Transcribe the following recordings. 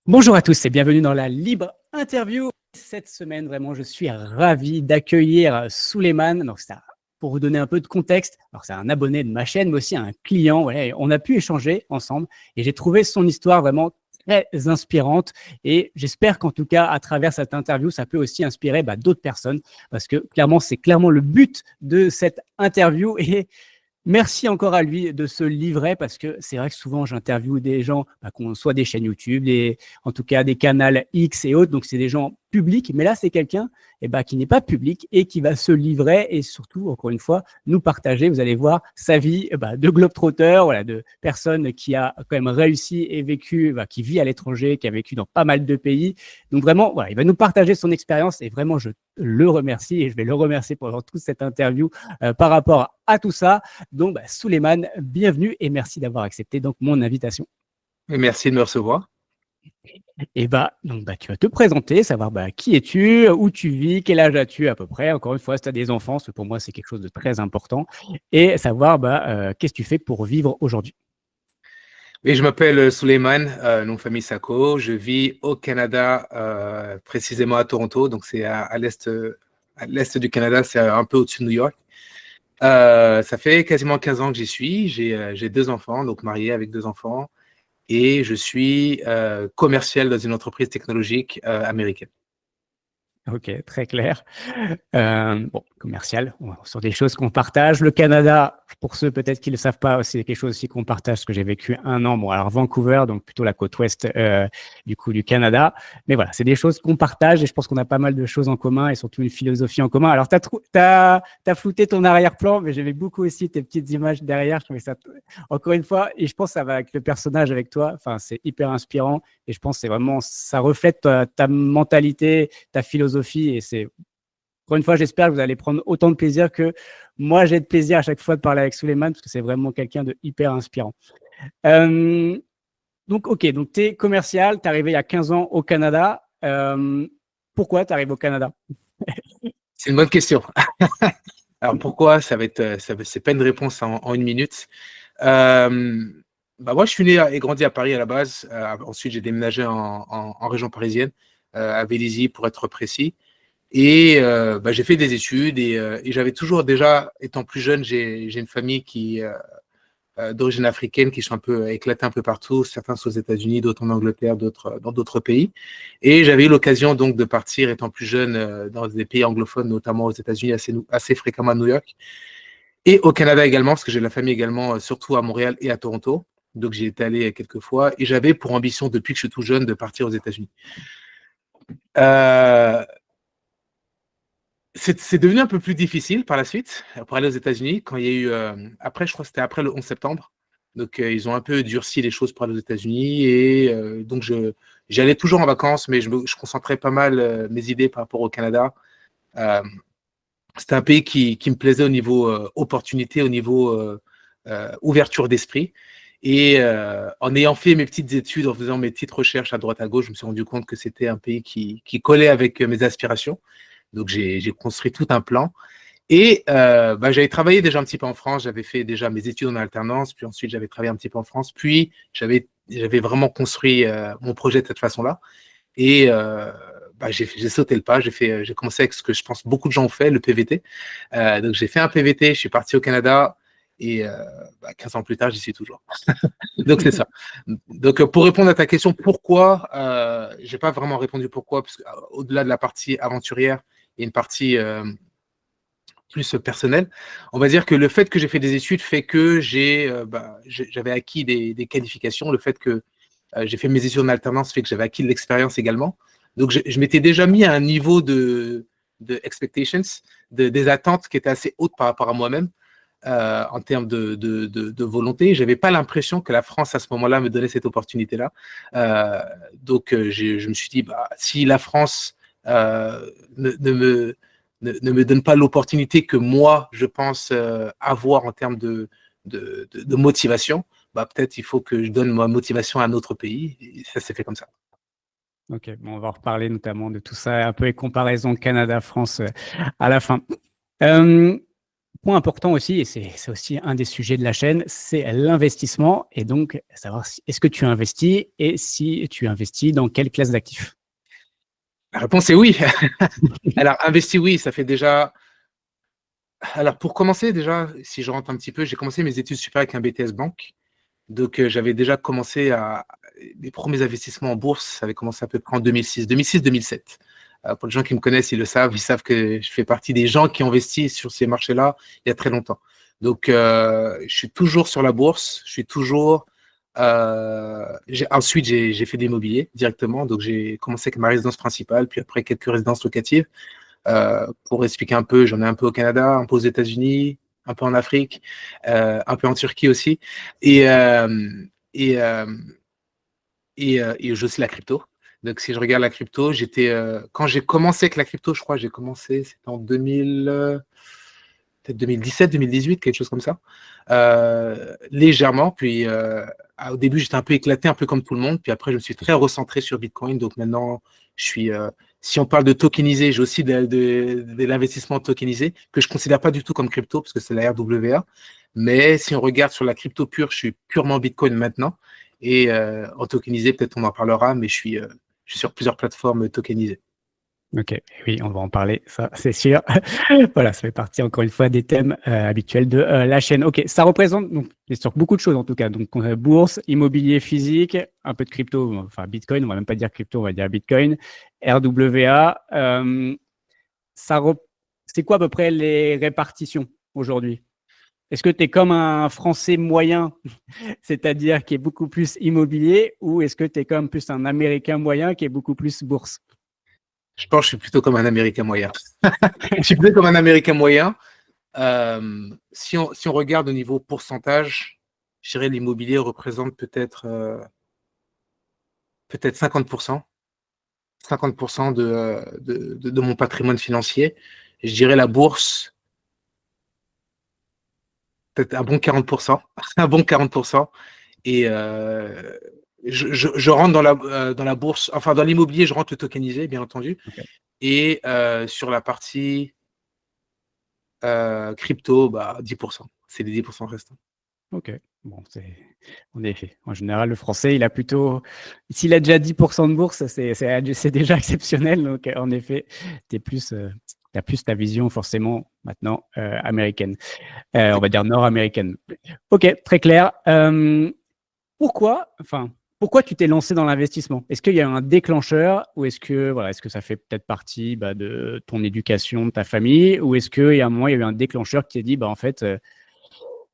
Bonjour à tous et bienvenue dans la Libre Interview. Cette semaine, vraiment, je suis ravi d'accueillir Souleymane. Donc, pour vous donner un peu de contexte, alors c'est un abonné de ma chaîne, mais aussi un client. Voilà, et on a pu échanger ensemble et j'ai trouvé son histoire vraiment très inspirante. Et j'espère qu'en tout cas, à travers cette interview, ça peut aussi inspirer d'autres personnes parce que clairement, c'est clairement le but de cette interview. Et merci encore à lui de se livrer parce que c'est vrai que souvent j'interviewe des gens qui ont soit des chaînes YouTube, en tout cas des canaux X et autres, donc c'est des gens publics, mais là c'est quelqu'un qui n'est pas public et qui va se livrer et surtout, encore une fois, nous partager, vous allez voir, sa vie de globetrotter, voilà, de personne qui a quand même réussi et vécu, qui vit à l'étranger, qui a vécu dans pas mal de pays. Donc vraiment, voilà, il va nous partager son expérience et vraiment je le remercie et je vais le remercier pendant toute cette interview par rapport à tout ça. Donc, Souleymane, bienvenue et merci d'avoir accepté donc mon invitation. Et merci de me recevoir. Et tu vas te présenter, savoir qui es-tu, où tu vis, quel âge as-tu à peu près. Encore une fois, si tu as des enfants, parce que pour moi, c'est quelque chose de très important. Et savoir qu'est-ce que tu fais pour vivre aujourd'hui. Et je m'appelle Souleymane, nom de famille Sako. Je vis au Canada, précisément à Toronto. Donc, c'est à l'est du Canada, c'est un peu au-dessus de New York. Ça fait quasiment 15 ans que j'y suis. J'ai deux enfants, donc marié avec deux enfants. Et je suis commercial dans une entreprise technologique américaine. Ok, très clair. Commercial, sur des choses qu'on partage. Le Canada, pour ceux peut-être qui ne le savent pas, c'est quelque chose aussi qu'on partage, parce que j'ai vécu un an, alors Vancouver, donc plutôt la côte ouest du Canada. Mais voilà, c'est des choses qu'on partage et je pense qu'on a pas mal de choses en commun et surtout une philosophie en commun. Alors, tu as flouté ton arrière-plan, mais j'aimais beaucoup aussi tes petites images derrière. Je trouvais ça, encore une fois, et je pense que ça va avec le personnage avec toi. Enfin, c'est hyper inspirant et je pense que c'est vraiment, ça reflète ta mentalité, ta philosophie et c'est encore une fois, j'espère que vous allez prendre autant de plaisir que moi, j'ai de plaisir à chaque fois de parler avec Souleymane parce que c'est vraiment quelqu'un de hyper inspirant. Donc, tu es commercial, tu es arrivé il y a 15 ans au Canada. Pourquoi tu arrives au Canada? C'est une bonne question. Alors, pourquoi? C'est pas une réponse en une minute. Moi, je suis né et grandi à Paris à la base. Ensuite, j'ai déménagé en région parisienne, à Vélizy pour être précis. Et j'ai fait des études et j'avais toujours déjà, étant plus jeune, j'ai une famille d'origine africaine qui sont un peu éclatées un peu partout. Certains sont aux États-Unis, d'autres en Angleterre, d'autres dans d'autres pays. Et j'avais eu l'occasion donc de partir étant plus jeune dans des pays anglophones, notamment aux États-Unis, assez fréquemment à New York. Et au Canada également, parce que j'ai de la famille également, surtout à Montréal et à Toronto. Donc, j'y étais allé quelques fois. Et j'avais pour ambition, depuis que je suis tout jeune, de partir aux États-Unis. C'est devenu un peu plus difficile par la suite pour aller aux États-Unis. Quand il y a eu, après, je crois que c'était après le 11 septembre. Donc, ils ont un peu durci les choses pour aller aux États-Unis. Et donc, j'allais toujours en vacances, mais je concentrais pas mal mes idées par rapport au Canada. Euh, C'était un pays qui me plaisait au niveau opportunité, au niveau ouverture d'esprit. Et en ayant fait mes petites études, en faisant mes petites recherches à droite à gauche, je me suis rendu compte que c'était un pays qui collait avec mes aspirations. Donc, j'ai construit tout un plan. Et j'avais travaillé déjà un petit peu en France. J'avais fait déjà mes études en alternance. Puis ensuite, j'avais travaillé un petit peu en France. Puis, j'avais vraiment construit mon projet de cette façon-là. Et j'ai sauté le pas. J'ai commencé avec ce que je pense beaucoup de gens ont fait, le PVT. Donc, j'ai fait un PVT. Je suis parti au Canada. Et 15 ans plus tard, j'y suis toujours. Donc, c'est ça. Donc, pour répondre à ta question, pourquoi, je n'ai pas vraiment répondu pourquoi, parce qu'au-delà de la partie aventurière, il y a une partie plus personnelle. On va dire que le fait que j'ai fait des études fait que j'avais acquis des qualifications. Le fait que j'ai fait mes études en alternance fait que j'avais acquis de l'expérience également. Donc, je m'étais déjà mis à un niveau de expectations, des attentes qui étaient assez hautes par rapport à moi-même. En termes de volonté. Je n'avais pas l'impression que la France, à ce moment-là, me donnait cette opportunité-là. Donc, je me suis dit, si la France ne me donne pas l'opportunité que moi, je pense avoir en termes de motivation, peut-être il faut que je donne ma motivation à un autre pays. Et ça s'est fait comme ça. Ok, on va reparler notamment de tout ça, un peu les comparaisons Canada-France à la fin. point important aussi, et c'est aussi un des sujets de la chaîne, c'est l'investissement. Et donc, savoir est-ce que tu investis et si tu investis dans quelle classe d'actifs? La réponse est oui. Alors, investi, oui, ça fait déjà. Alors, pour commencer, déjà, si je rentre un petit peu, j'ai commencé mes études supérieures avec un BTS Banque. Donc, j'avais déjà commencé à. Les premiers investissements en bourse, ça avait commencé à peu près en 2006, 2006-2007. Pour les gens qui me connaissent, ils savent que je fais partie des gens qui investissent sur ces marchés-là il y a très longtemps. Donc, je suis toujours sur la bourse, je suis toujours. Ensuite, j'ai fait de l'immobilier directement. Donc, j'ai commencé avec ma résidence principale, puis après quelques résidences locatives. Pour expliquer un peu, j'en ai un peu au Canada, un peu aux États-Unis, un peu en Afrique, un peu en Turquie aussi. Et, et, euh, et je aussi la crypto. Donc, si je regarde la crypto, quand j'ai commencé avec la crypto, je crois, j'ai commencé, c'était en 2000, peut-être 2017, 2018, quelque chose comme ça, légèrement. Puis, au début, j'étais un peu éclaté, un peu comme tout le monde. Puis après, je me suis très recentré sur Bitcoin. Donc maintenant, je suis, si on parle de tokenisé, j'ai aussi de l'investissement tokenisé que je ne considère pas du tout comme crypto parce que c'est la RWA. Mais si on regarde sur la crypto pure, je suis purement Bitcoin maintenant. Et en tokenisé, peut-être on en parlera, mais je suis sur plusieurs plateformes tokenisées. Ok, oui, on va en parler, ça c'est sûr. Voilà, ça fait partie encore une fois des thèmes habituels de la chaîne. Ok, ça représente donc c'est sur beaucoup de choses en tout cas. Donc bourse, immobilier physique, un peu de crypto, enfin Bitcoin, on va même pas dire crypto, on va dire Bitcoin, RWA. Ça rep- c'est quoi à peu près les répartitions aujourd'hui? Est-ce que tu es comme un Français moyen, c'est-à-dire qui est beaucoup plus immobilier, ou est-ce que tu es comme plus un Américain moyen qui est beaucoup plus bourse? Je pense que je suis plutôt comme un Américain moyen. Je suis plutôt comme un Américain moyen. Si on regarde au niveau pourcentage, je dirais l'immobilier représente peut-être 50%, 50% de mon patrimoine financier. Je dirais la bourse, peut-être un bon 40%, un bon 40%. Et je rentre dans la bourse, enfin dans l'immobilier, je rentre le tokenisé, bien entendu. Ok. Et sur la partie crypto, bah, 10%. C'est les 10% restants. Ok, bon, c'est en effet. En général, le français, il a plutôt. S'il a déjà 10% de bourse, c'est déjà exceptionnel. Donc, en effet, t'as plus ta vision forcément maintenant américaine. On va dire nord-américaine. Ok, très clair. Pourquoi tu t'es lancé dans l'investissement? Est-ce qu'il y a un déclencheur ou est-ce que ça fait peut-être partie de ton éducation, de ta famille, ou est-ce qu'il y a un moment, il y a eu un déclencheur qui t'a dit, en fait,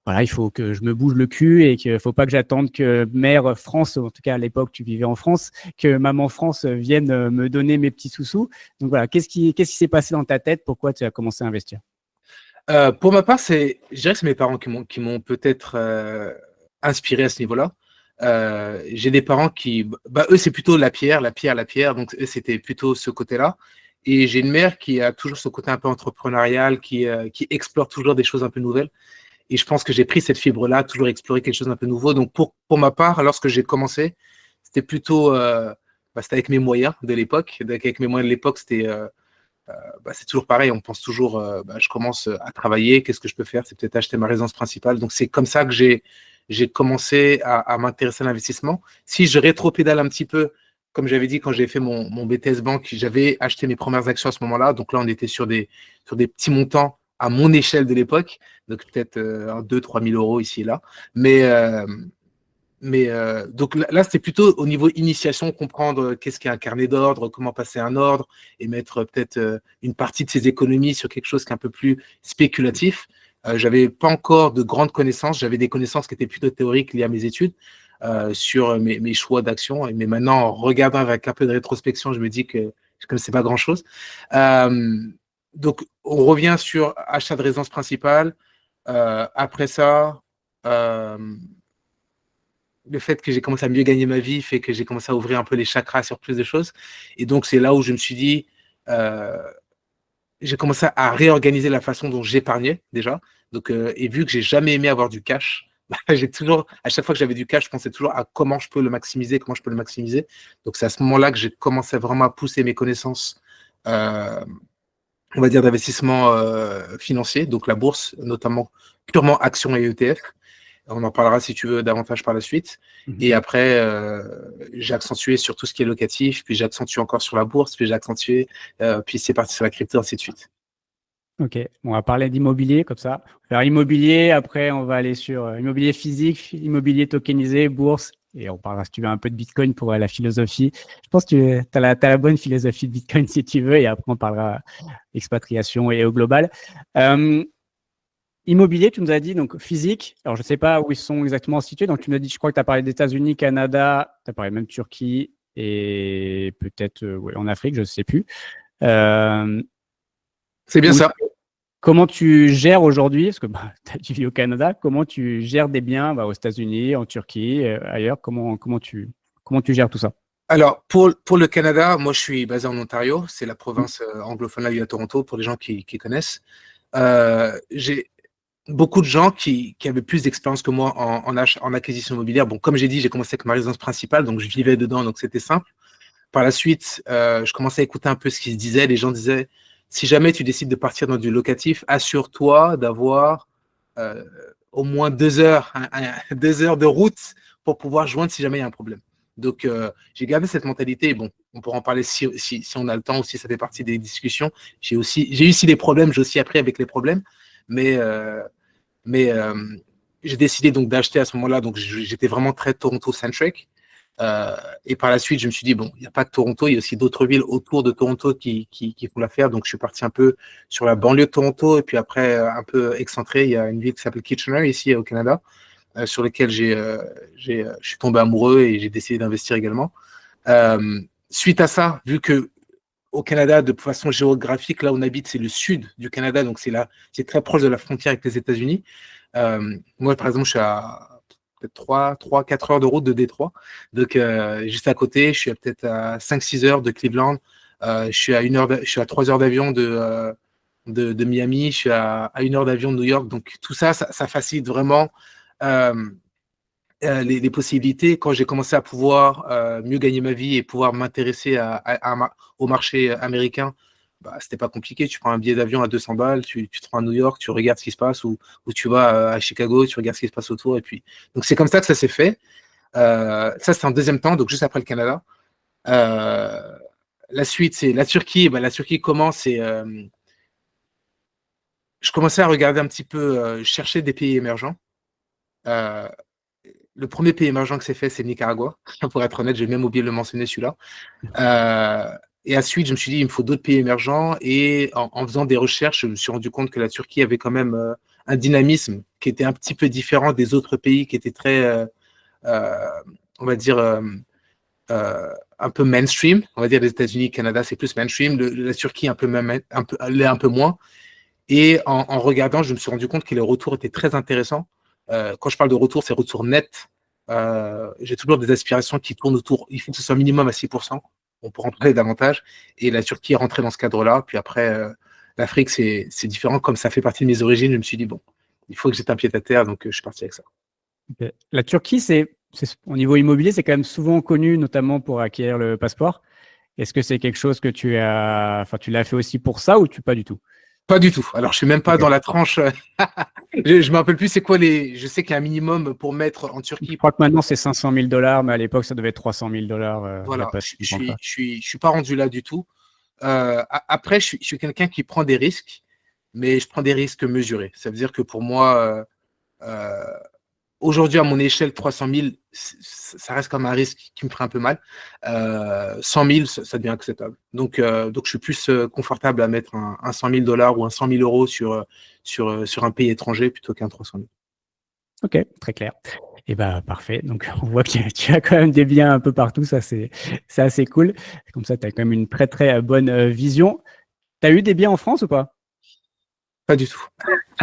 voilà, il faut que je me bouge le cul et qu'il ne faut pas que j'attende que mère France, en tout cas à l'époque tu vivais en France, que maman France vienne me donner mes petits sous-sous. Donc voilà, qu'est-ce qui s'est passé dans ta tête? Pourquoi tu as commencé à investir? Pour ma part, je dirais que c'est mes parents qui m'ont peut-être inspiré à ce niveau-là. J'ai des parents eux, c'est plutôt la pierre, la pierre, la pierre. Donc, eux, c'était plutôt ce côté-là. Et j'ai une mère qui a toujours ce côté un peu entrepreneurial, qui explore toujours des choses un peu nouvelles. Et je pense que j'ai pris cette fibre-là, toujours explorer quelque chose d'un peu nouveau. Donc, pour ma part, lorsque j'ai commencé, c'était plutôt, c'était avec mes moyens de l'époque. Donc, avec mes moyens de l'époque, c'est toujours pareil. On pense toujours, je commence à travailler. Qu'est-ce que je peux faire? C'est peut-être acheter ma résidence principale. Donc, c'est comme ça que j'ai commencé à m'intéresser à l'investissement. Si je rétropédale un petit peu, comme j'avais dit, quand j'ai fait mon BTS Banque, j'avais acheté mes premières actions à ce moment-là. Donc là, on était sur des petits montants à mon échelle de l'époque. Donc peut-être 2 000 à 3 000 euros ici et là. Mais, donc là, c'était plutôt au niveau initiation, comprendre qu'est-ce qu'est un carnet d'ordre, comment passer un ordre et mettre peut-être une partie de ses économies sur quelque chose qui est un peu plus spéculatif. J'avais pas encore de grandes connaissances, j'avais des connaissances qui étaient plutôt théoriques liées à mes études sur mes choix d'action. Mais maintenant, en regardant avec un peu de rétrospection, je me dis que je ne connaissais pas grand-chose. Euh, donc, on revient sur achat de résidence principale. Après ça, euh, le fait que j'ai commencé à mieux gagner ma vie fait que j'ai commencé à ouvrir un peu les chakras sur plus de choses. Et donc, c'est là où je me suis dit, euh, j'ai commencé à réorganiser la façon dont j'épargnais déjà. Donc, et vu que j'ai jamais aimé avoir du cash, j'ai toujours, à chaque fois que j'avais du cash, je pensais toujours à comment je peux le maximiser, comment je peux le maximiser. Donc, c'est à ce moment-là que j'ai commencé vraiment à pousser mes connaissances euh, on va dire, d'investissement financier, donc la bourse, notamment purement actions et ETF. On en parlera si tu veux davantage par la suite. Et après, j'ai accentué sur tout ce qui est locatif, puis j'ai accentué encore sur la bourse, puis j'ai accentué, puis c'est parti sur la crypto, ainsi de suite. Ok, on va parler d'immobilier comme ça. On va faire immobilier, après on va aller sur immobilier physique, immobilier tokenisé, bourse, et on parlera si tu veux un peu de Bitcoin pour la philosophie. Je pense que tu as la bonne philosophie de Bitcoin si tu veux, et après on parlera expatriation et au global. Immobilier, tu nous as dit, donc physique. Alors, je ne sais pas où ils sont exactement situés. Donc, tu nous as dit, je crois que tu as parlé des États-Unis, Canada, tu as parlé même Turquie et peut-être ouais, en Afrique, je ne sais plus. C'est bien ça. Comment tu gères aujourd'hui, parce que bah, tu vis au Canada, comment tu gères des biens bah, aux États-Unis, en Turquie, ailleurs, comment tu gères tout ça? Alors, pour le Canada, moi, je suis basé en Ontario. C'est la province anglophone là, à Toronto, pour les gens qui connaissent. J'ai beaucoup de gens qui avaient plus d'expérience que moi en acquisition immobilière. Bon, comme j'ai dit, j'ai commencé avec ma résidence principale, donc je vivais dedans, donc c'était simple. Par la suite, je commençais à écouter un peu ce qui se disait. Les gens disaient, si jamais tu décides de partir dans du locatif, assure-toi d'avoir euh, au moins 2 heures, 2 heures de route pour pouvoir joindre si jamais il y a un problème. Donc, j'ai gardé cette mentalité. Bon, on pourra en parler si on a le temps ou si ça fait partie des discussions. J'ai eu aussi des problèmes, j'ai aussi appris avec les problèmes. Mais, euh, mais j'ai décidé donc d'acheter à ce moment-là. Donc, j'étais vraiment très Toronto-centric. Et par la suite, je me suis dit, bon, il n'y a pas que Toronto, il y a aussi d'autres villes autour de Toronto qui font l'affaire. Donc, je suis parti un peu sur la banlieue de Toronto et puis après, un peu excentré, il y a une ville qui s'appelle Kitchener ici au Canada, sur laquelle je suis tombé amoureux et j'ai décidé d'investir également. Suite à ça, vu que au Canada, de façon géographique, là où on habite, c'est le sud du Canada, donc c'est très proche de la frontière avec les États-Unis. Moi, par exemple, je suis à peut-être 4 heures de route de Détroit. Donc, juste à côté, je suis peut-être à 5-6 heures de Cleveland. Je suis à 3 heures d'avion de Miami. Je suis à 1 heure d'avion de New York. Donc, tout ça, ça facilite vraiment euh, les possibilités. Quand j'ai commencé à pouvoir mieux gagner ma vie et pouvoir m'intéresser au marché américain, bah, c'était pas compliqué. Tu prends un billet d'avion à 200 balles, tu te rends à New York, tu regardes ce qui se passe, ou tu vas à Chicago, tu regardes ce qui se passe autour. Et puis, donc c'est comme ça que ça s'est fait. Ça, c'est en deuxième temps, donc juste après le Canada. Euh, la suite, c'est la Turquie. Bah, la Turquie commence et je commençais à regarder un petit peu, chercher des pays émergents. Euh, le premier pays émergent que c'est fait, c'est le Nicaragua. Pour être honnête, j'ai même oublié de le mentionner celui-là. Et ensuite, je me suis dit, il me faut d'autres pays émergents. Et en faisant des recherches, je me suis rendu compte que la Turquie avait quand même un dynamisme qui était un petit peu différent des autres pays qui étaient très, euh, on va dire, un peu mainstream. On va dire les États-Unis, le Canada, c'est plus mainstream. La Turquie, l'est un peu moins. Et en regardant, je me suis rendu compte que les retours étaient très intéressants. Quand je parle de retour, c'est retour net. J'ai toujours des aspirations qui tournent autour. Il faut que ce soit minimum à 6%. On pourra en parler davantage. Et la Turquie est rentrée dans ce cadre-là. Puis après, l'Afrique, c'est différent. Comme ça fait partie de mes origines, je me suis dit, bon, il faut que j'aie un pied à terre. Donc, je suis parti avec ça. Okay. La Turquie, au niveau immobilier, c'est quand même souvent connu, notamment pour acquérir le passeport. Est-ce que c'est quelque chose que tu l'as fait aussi pour ça ou pas du tout? Pas du tout. Alors, je suis même pas Okay. dans la tranche. Je me rappelle plus c'est quoi les. Je sais qu'il y a un minimum pour mettre en Je Turquie. crois que maintenant c'est 500 000 $, mais à l'époque ça devait être 300 000 $. Il a Voilà, pas si longtemps que ça. je suis pas rendu là du tout. Après, je suis quelqu'un qui prend des risques, mais je prends des risques mesurés. Ça veut dire que pour moi, euh, aujourd'hui, à mon échelle, 300 000, ça reste comme un risque qui me ferait un peu mal. 100 000, ça devient acceptable. Donc, je suis plus confortable à mettre un 100 000 $ ou un 100 000 euros sur un pays étranger plutôt qu'un 300 000. Ok, très clair. Et bah parfait. Donc on voit que tu as quand même des biens un peu partout, ça c'est assez cool. Comme ça, tu as quand même une très très bonne vision. Tu as eu des biens en France ou pas? Pas du tout.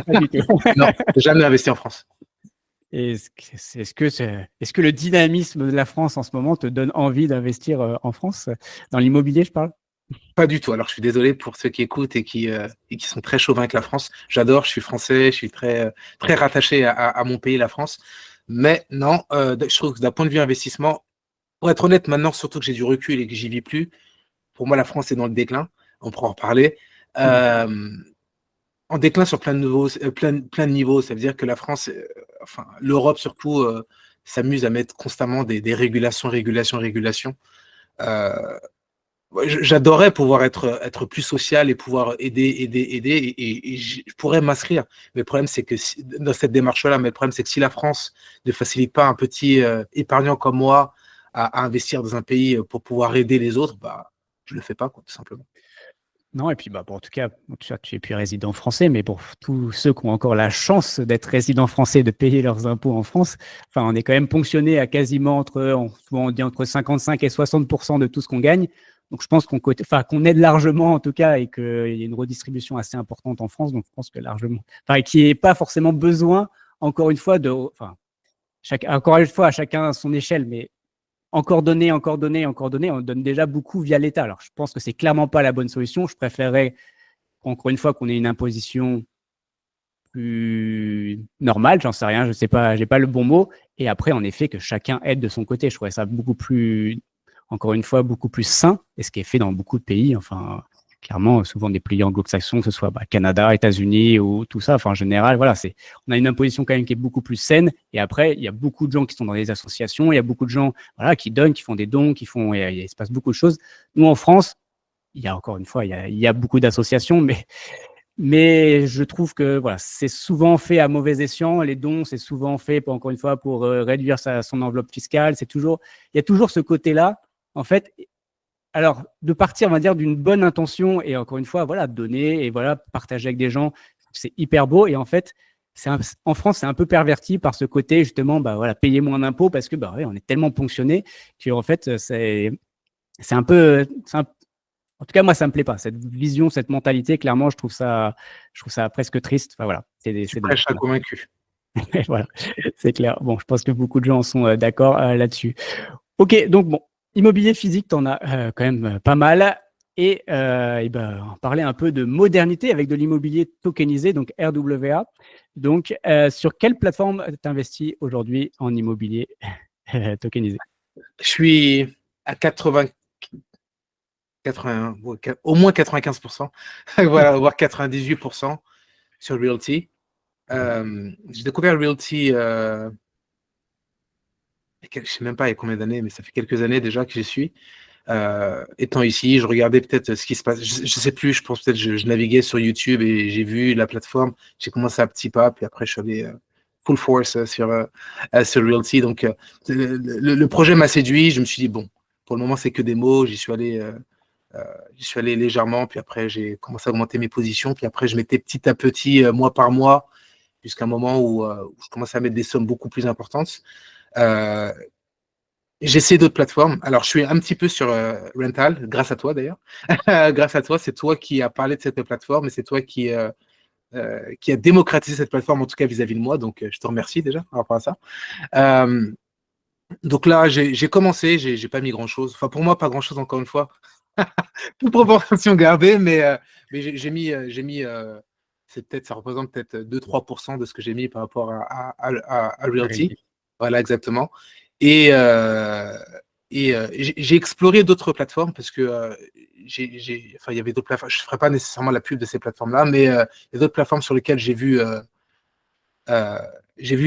Pas du tout. Non, j'ai jamais investi en France. Est-ce que le dynamisme de la France en ce moment te donne envie d'investir en France? Dans l'immobilier, je parle? Pas du tout. Alors, je suis désolé pour ceux qui écoutent et qui sont très chauvins avec la France. J'adore, je suis français, je suis très rattaché à mon pays, la France. Mais non, je trouve que d'un point de vue investissement, pour être honnête, maintenant, surtout que j'ai du recul et que j'y vis plus, pour moi, la France est dans le déclin. On pourra en reparler. en déclin sur plein de niveaux, plein de niveaux. Ça veut dire que la France, enfin l'Europe surtout, s'amuse à mettre constamment des régulations. J'adorerais pouvoir être plus social et pouvoir aider, et je pourrais m'inscrire. Mais le problème, c'est que dans cette démarche-là, mais le problème, c'est que si la France ne facilite pas un petit épargnant comme moi à investir dans un pays pour pouvoir aider les autres, bah, je le fais pas, quoi, tout simplement. Non, et puis bon, en tout cas, tu es plus résident français, mais pour tous ceux qui ont encore la chance d'être résidents français, de payer leurs impôts en France, enfin, on est quand même ponctionné à quasiment souvent on dit entre 55 et 60% de tout ce qu'on gagne. Donc, je pense qu'on aide largement, en tout cas, et qu'il y a une redistribution assez importante en France. Donc, je pense que largement, enfin, qu'il n'y ait pas forcément besoin, encore une fois, encore une fois, à chacun à son échelle, mais encore donner, on donne déjà beaucoup via l'État. Alors, je pense que c'est clairement pas la bonne solution. Je préférerais, encore une fois, qu'on ait une imposition plus normale, j'en sais rien, je sais pas, j'ai pas le bon mot. Et après, en effet, que chacun aide de son côté. Je trouvais ça beaucoup plus, encore une fois, beaucoup plus sain, et ce qui est fait dans beaucoup de pays. Enfin, clairement, souvent des pays anglo-saxons, que ce soit Canada, États-Unis ou tout ça. Enfin, en général, voilà, on a une imposition quand même qui est beaucoup plus saine. Et après, il y a beaucoup de gens qui sont dans les associations, il y a beaucoup de gens, voilà, qui donnent, qui font des dons, il se passe beaucoup de choses. Nous, en France, il y a encore une fois, il y a beaucoup d'associations, mais je trouve que voilà, c'est souvent fait à mauvais escient. Les dons, c'est souvent fait, encore une fois, pour réduire son enveloppe fiscale. Il y a toujours ce côté-là, en fait. Alors, de partir, on va dire, d'une bonne intention et encore une fois, voilà, donner et voilà, partager avec des gens, c'est hyper beau. Et en fait, en France, c'est un peu perverti par ce côté, justement, bah, voilà, payer moins d'impôts parce que bah, ouais, on est tellement ponctionné qu'en fait, c'est un peu. En tout cas, moi, ça me plaît pas. Cette vision, cette mentalité, clairement, je trouve ça presque triste. Enfin, voilà, Tu prêches à convaincu. Voilà, c'est clair. Bon, je pense que beaucoup de gens sont d'accord là-dessus. Ok, donc bon, immobilier physique, tu en as quand même pas mal. Et ben, on parlait un peu de modernité avec de l'immobilier tokenisé, donc RWA. Donc, sur quelle plateforme tu investis aujourd'hui en immobilier tokenisé? Je suis à 81, au moins 95%, voilà, voire 98% sur Realty. J'ai découvert Realty, je ne sais même pas il y a combien d'années, mais ça fait quelques années déjà que j'y suis. Étant ici, je regardais peut-être ce qui se passe. Je ne sais plus, je pense peut-être je naviguais sur YouTube et j'ai vu la plateforme. J'ai commencé à petits pas, puis après je suis allé full force sur Realty. Donc le projet m'a séduit. Je me suis dit, bon, pour le moment, c'est que des mots. J'y suis allé légèrement, puis après j'ai commencé à augmenter mes positions, puis après je mettais petit à petit, mois par mois, jusqu'à un moment où je commençais à mettre des sommes beaucoup plus importantes. J'ai essayé d'autres plateformes. Alors, je suis un petit peu sur Rental, grâce à toi d'ailleurs. Grâce à toi, c'est toi qui as parlé de cette plateforme et c'est toi qui a démocratisé cette plateforme, en tout cas vis-à-vis de moi. Donc, je te remercie déjà par rapport à ça. Donc là, j'ai commencé, j'ai pas mis grand-chose. Enfin, pour moi, pas grand-chose, encore une fois. Toute proportion gardée, mais j'ai mis, ça représente peut-être 2-3% de ce que j'ai mis par rapport à Realty. Voilà, exactement. Et j'ai exploré d'autres plateformes parce que enfin, il y avait d'autres plateformes. Je ne ferai pas nécessairement la pub de ces plateformes-là, mais il y a d'autres plateformes sur lesquelles j'ai vu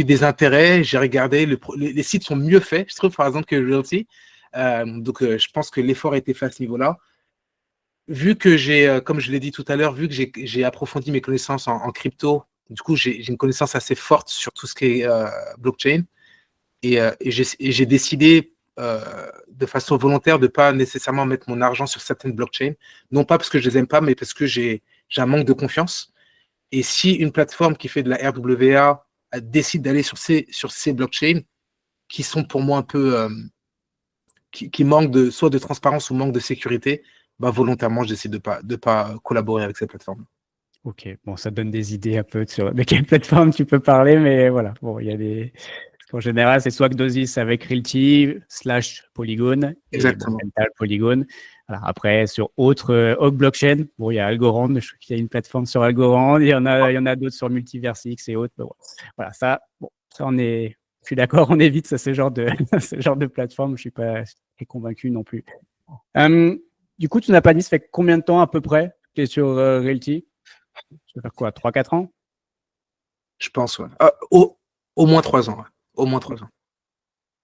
des intérêts. J'ai regardé, les sites sont mieux faits, je trouve, par exemple, que Realty. Donc, je pense que l'effort a été fait à ce niveau-là. Vu que comme je l'ai dit tout à l'heure, vu que j'ai approfondi mes connaissances en crypto, du coup, j'ai une connaissance assez forte sur tout ce qui est blockchain. Et j'ai décidé de façon volontaire de ne pas nécessairement mettre mon argent sur certaines blockchains. Non pas parce que je ne les aime pas, mais parce que j'ai un manque de confiance. Et si une plateforme qui fait de la RWA décide d'aller sur ces blockchains, qui sont pour moi un peu, qui manquent soit de transparence ou manquent de sécurité, bah, volontairement, je décide de pas collaborer avec ces plateformes. Ok, bon, ça donne des idées un peu sur de quelle plateforme tu peux parler, mais voilà. Bon, il y a des. En général, c'est soit Gnosis avec Realty / Polygon et bon, Rental Polygon. Voilà. Après, sur autres blockchain, bon, il y a Algorand, je crois qu'il y a une plateforme sur Algorand, il y en a d'autres sur Multiversix et autres. Bon, voilà, ça, je suis d'accord, on évite ce genre de plateforme. Je suis pas très convaincu non plus. Du coup, tu n'as pas dit, ça fait combien de temps à peu près tu es sur Realty? Ça va faire quoi, 3-4 ans? Je pense, ouais. Au moins 3 ans. Ouais. Au moins 3 ans.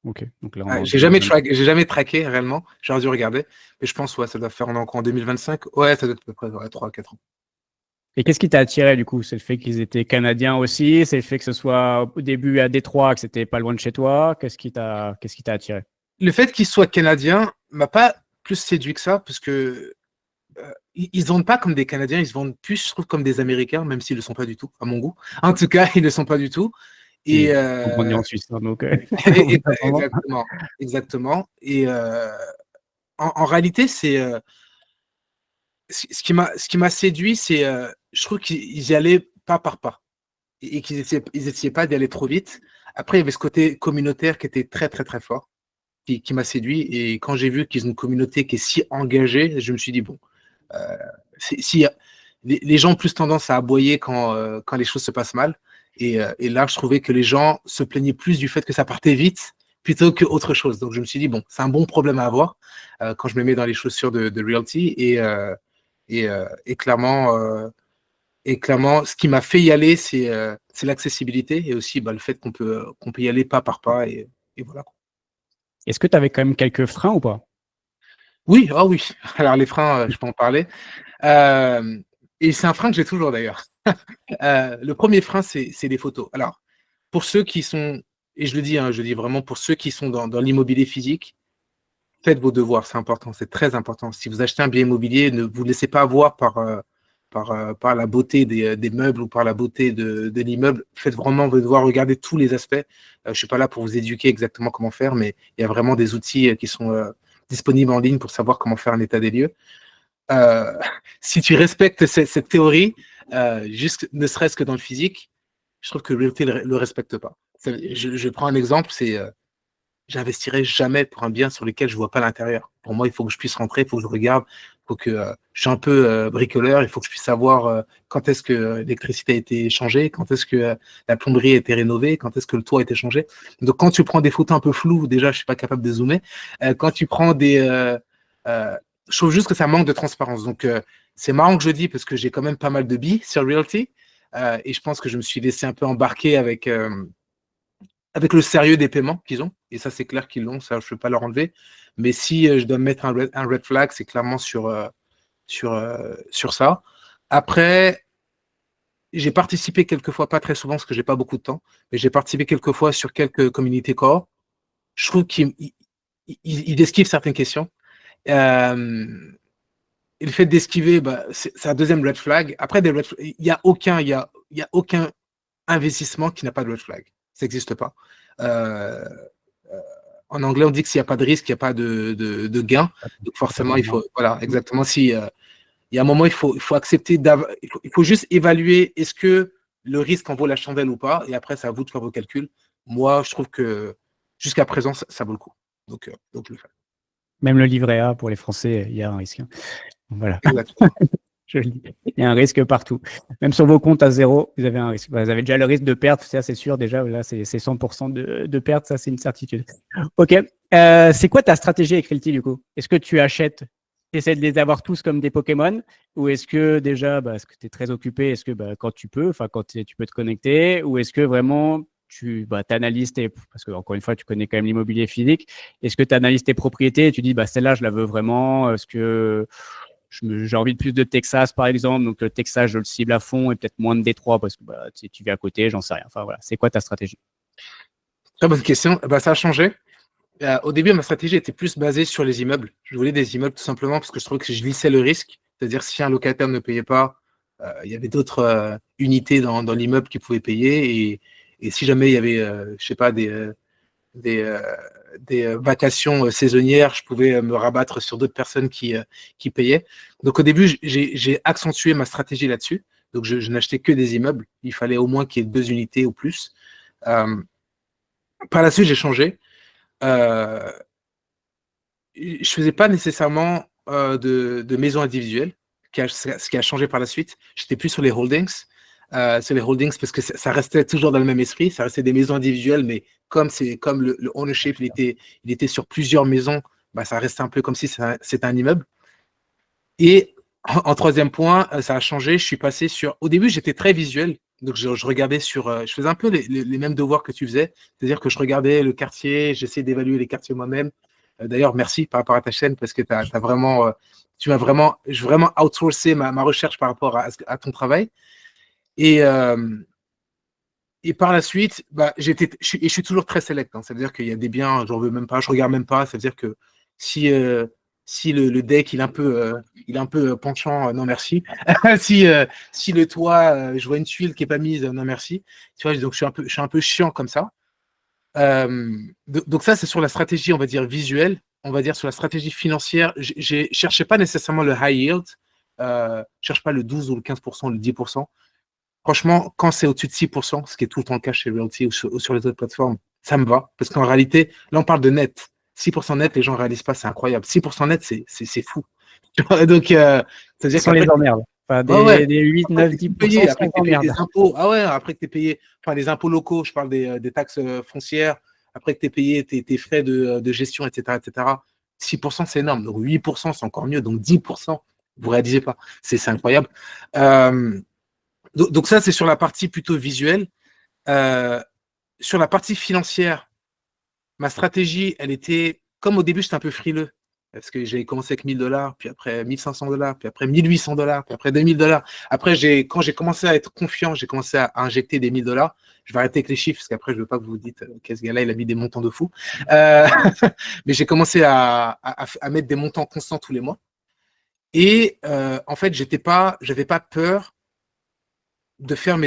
Ok, donc là, Ouais, on j'ai jamais traqué réellement. J'aurais dû regarder. Mais je pense, ouais, ça doit faire en 2025. Ouais, ça doit être à peu près 3 à 4 ans. Et qu'est-ce qui t'a attiré du coup? C'est le fait qu'ils étaient canadiens aussi? C'est le fait que ce soit au début à Détroit, que c'était pas loin de chez toi? Qu'est-ce qui t'a attiré? Le fait qu'il soit canadien m'a pas plus séduit que ça, parce que ils se vendent pas comme des Canadiens, ils se vendent plus, je trouve, comme des Américains, même s'ils le sont pas du tout, à mon goût. En tout cas, ils le sont pas du tout. Et, Et on grandit en Suisse, hein, donc vraiment. exactement, exactement. Et en réalité, c'est ce qui m'a séduit, c'est je trouve qu'ils y allaient pas par pas et qu'ils essayaient pas d'y aller trop vite. Après, il y avait ce côté communautaire qui était très très très fort, qui m'a séduit. Et quand j'ai vu qu'ils ont une communauté qui est si engagée, je me suis dit bon, si les gens ont plus tendance à aboyer quand les choses se passent mal. Et là, je trouvais que les gens se plaignaient plus du fait que ça partait vite plutôt qu'autre chose. Donc, je me suis dit, bon, c'est un bon problème à avoir quand je me mets dans les chaussures de Realty. Et clairement, ce qui m'a fait y aller, c'est l'accessibilité et aussi le fait qu'on peut y aller pas par pas. Et voilà. Est-ce que tu avais quand même quelques freins ou pas? Oui, ah oui. Alors, les freins, je peux en parler. Euh, et c'est un frein que j'ai toujours d'ailleurs. Le premier frein, c'est les photos. Alors, pour ceux qui sont, et je le dis, hein, je dis vraiment pour ceux qui sont dans l'immobilier physique, faites vos devoirs, c'est important, c'est très important. Si vous achetez un bien immobilier, ne vous laissez pas avoir par la beauté des meubles ou par la beauté de l'immeuble. Faites vraiment vos devoirs, regardez tous les aspects. Je ne suis pas là pour vous éduquer exactement comment faire, mais il y a vraiment des outils qui sont disponibles en ligne pour savoir comment faire un état des lieux. Euh, si tu respectes cette théorie, juste ne serait-ce que dans le physique, je trouve que Realty ne le respecte pas. Je prends un exemple, c'est j'investirai jamais pour un bien sur lequel je vois pas l'intérieur. Pour moi, il faut que je puisse rentrer, il faut que je regarde, il faut que je suis un peu bricoleur, il faut que je puisse savoir quand est-ce que l'électricité a été changée, quand est-ce que la plomberie a été rénovée, quand est-ce que le toit a été changé. Donc, quand tu prends des photos un peu floues, déjà, je suis pas capable de zoomer. Quand tu prends euh, je trouve juste que ça manque de transparence. Donc, c'est marrant que je dis parce que j'ai quand même pas mal de billes sur Realty et je pense que je me suis laissé un peu embarquer avec le sérieux des paiements qu'ils ont. Et ça, c'est clair qu'ils l'ont, ça, je ne peux pas leur enlever. Mais si je dois mettre un red flag, c'est clairement sur ça. Après, j'ai participé quelques fois, pas très souvent parce que j'ai pas beaucoup de temps, mais j'ai participé quelques fois sur quelques community calls. Je trouve qu'ils esquivent certaines questions. Euh, et le fait d'esquiver, c'est un deuxième red flag. Après, il n'y a aucun investissement qui n'a pas de red flag. Ça n'existe pas. Euh, En anglais, on dit que s'il n'y a pas de risque, il n'y a pas de gain. Donc forcément, il faut, voilà, exactement. Si il y a un moment, il faut accepter, il faut juste évaluer est-ce que le risque en vaut la chandelle ou pas. Et après, c'est à vous de faire vos calculs. Moi, je trouve que jusqu'à présent, ça vaut le coup. Donc je le fais. Même le livret A pour les Français, il y a un risque, hein. Voilà. Exactement. Je le dis. Il y a un risque partout. Même sur vos comptes à zéro, vous avez un risque. Vous avez déjà le risque de perte, ça c'est sûr déjà. Là, c'est 100% de perte, ça c'est une certitude. Ok. C'est quoi ta stratégie avec Realty du coup? Est-ce que tu achètes, tu essaies de les avoir tous comme des Pokémon? Ou est-ce que déjà, est-ce que tu es très occupé? Est-ce que quand tu peux, enfin quand tu peux te connecter? Ou est-ce que vraiment tu analyses parce que encore une fois, tu connais quand même l'immobilier physique. Est-ce que tu analyses tes propriétés et tu dis, celle-là, je la veux vraiment? Est-ce que j'ai envie de plus de Texas, par exemple. Donc, le Texas, je le cible à fond et peut-être moins de Détroit parce que tu vis à côté, j'en sais rien. Enfin, voilà. C'est quoi ta stratégie? Très bonne question. Ça a changé. Au début, ma stratégie était plus basée sur les immeubles. Je voulais des immeubles tout simplement parce que je trouvais que je lissais le risque. C'est-à-dire, si un locataire ne payait pas, il y avait d'autres unités dans l'immeuble qui pouvaient payer. Et si jamais il y avait, je sais pas, des, euh, des vacations saisonnières, je pouvais me rabattre sur d'autres personnes qui payaient. Donc, au début, j'ai accentué ma stratégie là-dessus. Donc, je n'achetais que des immeubles. Il fallait au moins qu'il y ait 2 unités ou plus. Euh, Par la suite, j'ai changé. Euh, je faisais pas nécessairement de maisons individuelles, ce qui a changé par la suite. J'étais plus sur les holdings. Sur les holdings parce que ça restait toujours dans le même esprit. Ça restait des maisons individuelles, mais comme le ownership, il était sur plusieurs maisons, ça restait un peu comme si c'était un immeuble. Et En troisième point, ça a changé. Je suis passé sur. Au début, j'étais très visuel. Donc, je regardais sur. Je faisais un peu les mêmes devoirs que tu faisais. C'est-à-dire que je regardais le quartier, j'essayais d'évaluer les quartiers moi-même. D'ailleurs, merci par rapport à ta chaîne parce que t'as vraiment. Tu m'as vraiment. Je vraiment outsourcé ma recherche par rapport à ton travail. Et, et par la suite, bah, je suis toujours très select. Hein. Ça veut dire qu'il y a des biens, j'en veux même pas, je regarde même pas. Ça veut dire que si, si le deck il est un peu penchant, non merci. Si le toit, je vois une tuile qui est pas mise, non merci. Tu vois, donc je suis un peu chiant comme ça. Donc ça, c'est sur la stratégie, on va dire visuelle. On va dire sur la stratégie financière. Je cherchais pas nécessairement le high yield. Je cherche pas le 12 ou le 15%, le 10%. Franchement, quand c'est au-dessus de 6%, ce qui est tout le temps le cas chez Realty ou sur les autres plateformes, ça me va. Parce qu'en réalité, là, on parle de net. 6% net, les gens ne réalisent pas, c'est incroyable. 6% net, c'est fou. Donc, c'est-à-dire Sans les qu'après, emmerdes. Enfin, ouais, ouais. des 8, Après 9, que tu 10% payé, après sans que tu payé emmerdes. des impôts. Ah ouais, après que tu payé, enfin, les impôts locaux, je parle des taxes foncières, après que tu payé tes frais de gestion, etc., etc. 6%, c'est énorme. Donc, 8%, c'est encore mieux. Donc, 10%, vous ne réalisez pas. C'est incroyable. Euh, donc ça, c'est sur la partie plutôt visuelle. Euh, sur la partie financière, ma stratégie, elle était, comme au début, j'étais un peu frileux. Parce que j'ai commencé avec $1000, puis après $1500, puis après $1800, puis après $2000. Après, quand j'ai commencé à être confiant, j'ai commencé à injecter des $1000. Je vais arrêter avec les chiffres, parce qu'après, je ne veux pas que vous vous dites qu'est-ce gars-là, il a mis des montants de fou. Euh, mais j'ai commencé à mettre des montants constants tous les mois. Et en fait, j'avais pas peur de faire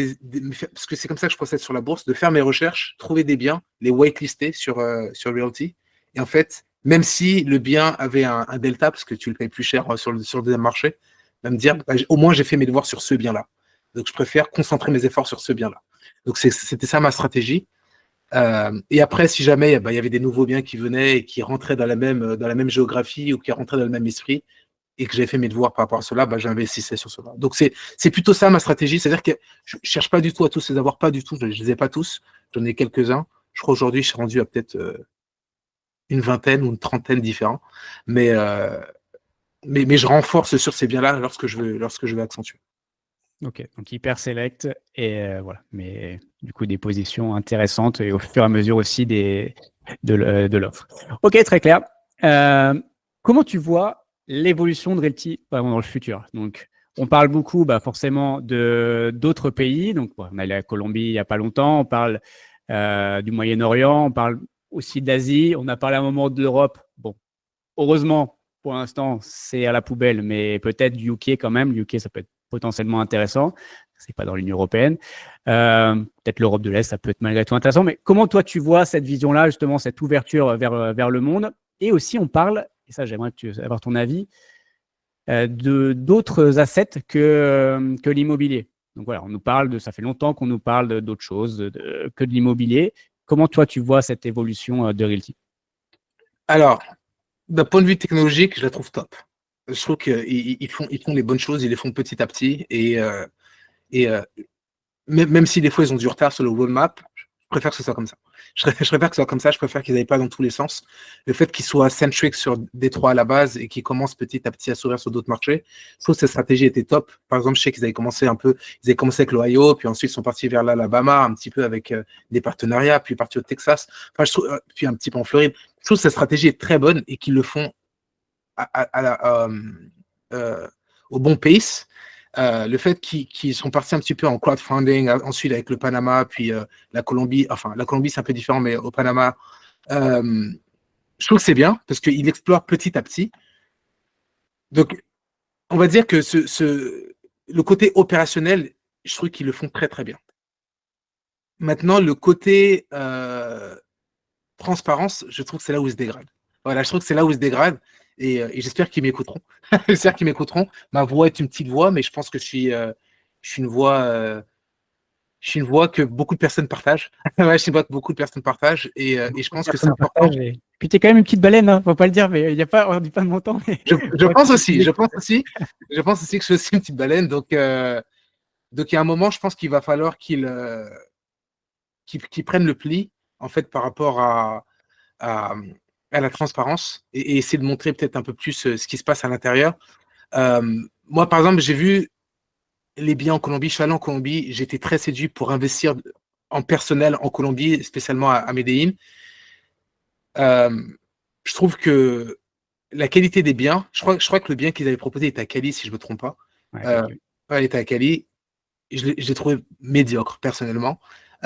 parce que c'est comme ça que je procède sur la bourse, de faire mes recherches, trouver des biens, les whitelister sur Realty. Et en fait, même si le bien avait un delta, parce que tu le payes plus cher sur le deuxième marché, va me dire, bah, au moins j'ai fait mes devoirs sur ce bien-là. Donc je préfère concentrer mes efforts sur ce bien-là. Donc c'était ça ma stratégie. Et après, si jamais bah, il y avait des nouveaux biens qui venaient et qui rentraient dans la même géographie ou qui rentraient dans le même esprit, et que j'avais fait mes devoirs par rapport à cela, bah, j'investissais sur cela. Donc, c'est plutôt ça ma stratégie. C'est-à-dire que je ne cherche pas du tout à tous les avoir, pas du tout. Je ne les ai pas tous. J'en ai quelques-uns. Je crois aujourd'hui, je suis rendu à peut-être une vingtaine ou une trentaine différents. Mais, mais je renforce sur ces biens-là lorsque je veux accentuer. Ok, donc hyper select et voilà. Mais du coup, des positions intéressantes et au fur et à mesure aussi de l'offre. Ok, très clair. Comment tu vois l'évolution de Realty vraiment dans le futur? Donc, on parle beaucoup bah, forcément d'autres pays. Donc, on a allé à Colombie il n'y a pas longtemps. On parle du Moyen-Orient. On parle aussi d'Asie. On a parlé à un moment de l'Europe. Bon, heureusement, pour l'instant, c'est à la poubelle, mais peut-être du UK quand même. Le UK, ça peut être potentiellement intéressant. C'est pas dans l'Union européenne. Peut-être l'Europe de l'Est, ça peut être malgré tout intéressant. Mais comment toi, tu vois cette vision-là, justement, cette ouverture vers le monde? Et aussi, on parle, et ça, j'aimerais avoir ton avis, de d'autres assets que l'immobilier. Donc voilà, on nous parle ça fait longtemps qu'on nous parle d'autres choses que de l'immobilier. Comment toi, tu vois cette évolution de Realty? Alors, d'un point de vue technologique, je la trouve top. Je trouve qu'ils font les bonnes choses, ils les font petit à petit. Et même si des fois ils ont du retard sur le roadmap, je préfère que ce soit comme ça. Je préfère que ce soit comme ça, je préfère qu'ils n'aillent pas dans tous les sens. Le fait qu'ils soient centric sur Détroit à la base et qu'ils commencent petit à petit à s'ouvrir sur d'autres marchés, je trouve que cette stratégie était top. Par exemple, je sais qu'ils avaient commencé ils avaient commencé avec l'Ohio, puis ensuite ils sont partis vers l'Alabama, un petit peu avec des partenariats, puis partis au Texas, enfin, puis un petit peu en Floride. Je trouve que cette stratégie est très bonne et qu'ils le font euh, au bon pace. Le fait qu'ils sont partis un petit peu en crowdfunding, ensuite avec le Panama, puis la Colombie, enfin la Colombie c'est un peu différent, mais au Panama, je trouve que c'est bien parce qu'ils explorent petit à petit. Donc, on va dire que le côté opérationnel, je trouve qu'ils le font très très bien. Maintenant, le côté transparence, je trouve que c'est là où ils se dégradent. Voilà, je trouve que c'est là où ils se dégradent et j'espère qu'ils m'écouteront. J'espère qu'ils m'écouteront. Ma voix est une petite voix, mais je pense que je suis une voix, je suis une voix que beaucoup de personnes partagent. Ouais, je suis une voix que beaucoup de personnes partagent et je Beaucoup de pense que c'est personnes important. partagent. Et puis, tu es quand même une petite baleine, hein, faut pas le dire, mais il y a pas, on dit pas de mon temps. Mais Je pense aussi, je pense aussi que je suis aussi une petite baleine. Donc il y a un moment, je pense qu'il va falloir qu'ils prennent le pli en fait par rapport à, à la transparence et essayer de montrer peut-être un peu plus ce qui se passe à l'intérieur. moi, par exemple, j'ai vu les biens en Colombie. Je suis allé en Colombie. J'étais très séduit pour investir en personnel en Colombie, spécialement à Medellín. Euh, je trouve que la qualité des biens, je crois que le bien qu'ils avaient proposé était à Cali, si je ne me trompe pas. Ouais, Euh, Cali, oui. ouais, il était à Cali. Je l'ai trouvé médiocre, personnellement.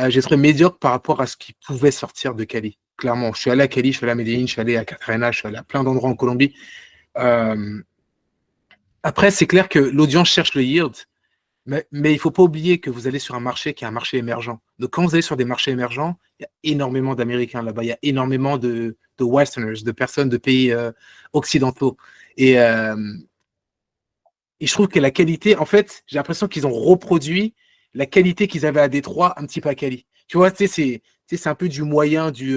J'ai trouvé médiocre par rapport à ce qui pouvait sortir de Cali. Clairement, je suis allé à Cali, je suis allé à Medellín, je suis allé à Cartagena, je suis allé à plein d'endroits en Colombie. Euh, Après, c'est clair que l'audience cherche le yield, mais il ne faut pas oublier que vous allez sur un marché qui est un marché émergent. Donc, quand vous allez sur des marchés émergents, il y a énormément d'Américains là-bas, il y a énormément de Westerners, de personnes de pays occidentaux. Et, euh, et je trouve que la qualité, en fait, j'ai l'impression qu'ils ont reproduit la qualité qu'ils avaient à Détroit un petit peu à Cali. Tu vois, c'est un peu du moyen, du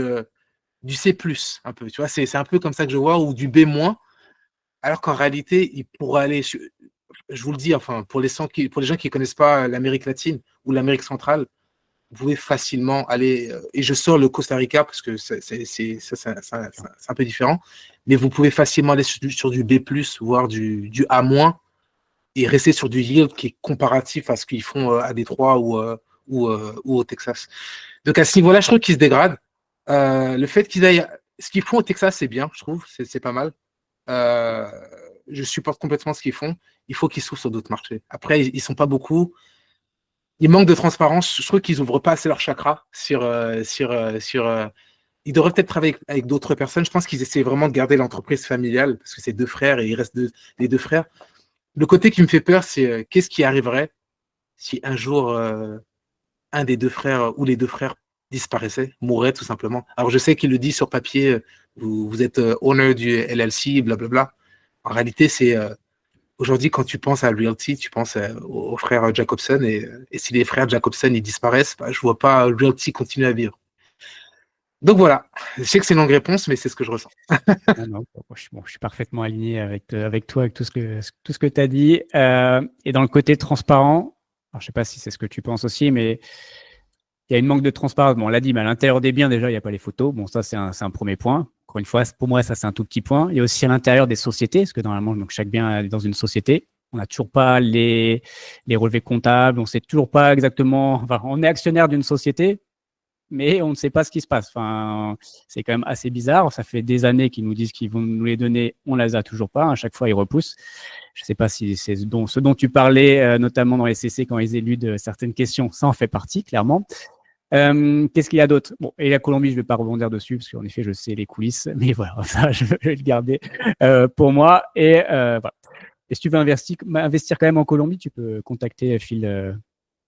C+, un peu. Tu vois, c'est un peu comme ça que je vois, ou du B-, alors qu'en réalité, ils pourraient aller, je vous le dis, enfin, pour les gens qui ne connaissent pas l'Amérique latine ou l'Amérique centrale, vous pouvez facilement aller, et je sors le Costa Rica parce que c'est un peu différent, mais vous pouvez facilement aller sur du B+, voire du A-, et rester sur du yield qui est comparatif à ce qu'ils font à Détroit ou au Texas. Donc à ce niveau-là, je trouve qu'ils se dégradent. Le fait qu'ils aillent, ce qu'ils font au Texas, c'est bien, je trouve, c'est pas mal. Euh, je supporte complètement ce qu'ils font. Il faut qu'ils s'ouvrent sur d'autres marchés. Après, ils sont pas beaucoup. Ils manquent de transparence. Je trouve qu'ils ouvrent pas assez leur chakra sur. Ils devraient peut-être travailler avec d'autres personnes. Je pense qu'ils essaient vraiment de garder l'entreprise familiale parce que c'est deux frères et il reste les deux frères. Le côté qui me fait peur, c'est qu'est-ce qui arriverait si un jour un des deux frères ou les deux frères disparaissaient, mourraient tout simplement. Alors je sais qu'il le dit sur papier, vous êtes owner du LLC, blablabla. En réalité, c'est aujourd'hui quand tu penses à Realty, tu penses aux frères Jacobson et si les frères Jacobson ils disparaissent, bah, je vois pas Realty continuer à vivre. Donc voilà, je sais que c'est une longue réponse, mais c'est ce que je ressens. Non, non, bon, je suis parfaitement aligné avec toi, avec tout ce que tu as dit. Et dans le côté transparent, alors je sais pas si c'est ce que tu penses aussi, mais il y a une manque de transparence. Bon, on l'a dit, mais à l'intérieur des biens, déjà, il n'y a pas les photos. Bon, ça, c'est un premier point. Encore une fois, pour moi, ça, c'est un tout petit point. Il y a aussi à l'intérieur des sociétés, parce que normalement, donc, chaque bien est dans une société. On n'a toujours pas les relevés comptables. On ne sait toujours pas exactement. Enfin, on est actionnaire d'une société, mais on ne sait pas ce qui se passe. Enfin, c'est quand même assez bizarre. Ça fait des années qu'ils nous disent qu'ils vont nous les donner. On ne les a toujours pas. À chaque fois, ils repoussent. Je ne sais pas si c'est ce dont tu parlais, notamment dans les CC, quand ils éludent certaines questions. Ça en fait partie, clairement. Qu'est-ce qu'il y a d'autre? Bon, et la Colombie, je ne vais pas rebondir dessus, parce qu'en effet, je sais les coulisses. Mais voilà, ça, je vais le garder pour moi. Et voilà. Et si tu veux investir quand même en Colombie, tu peux contacter Phil.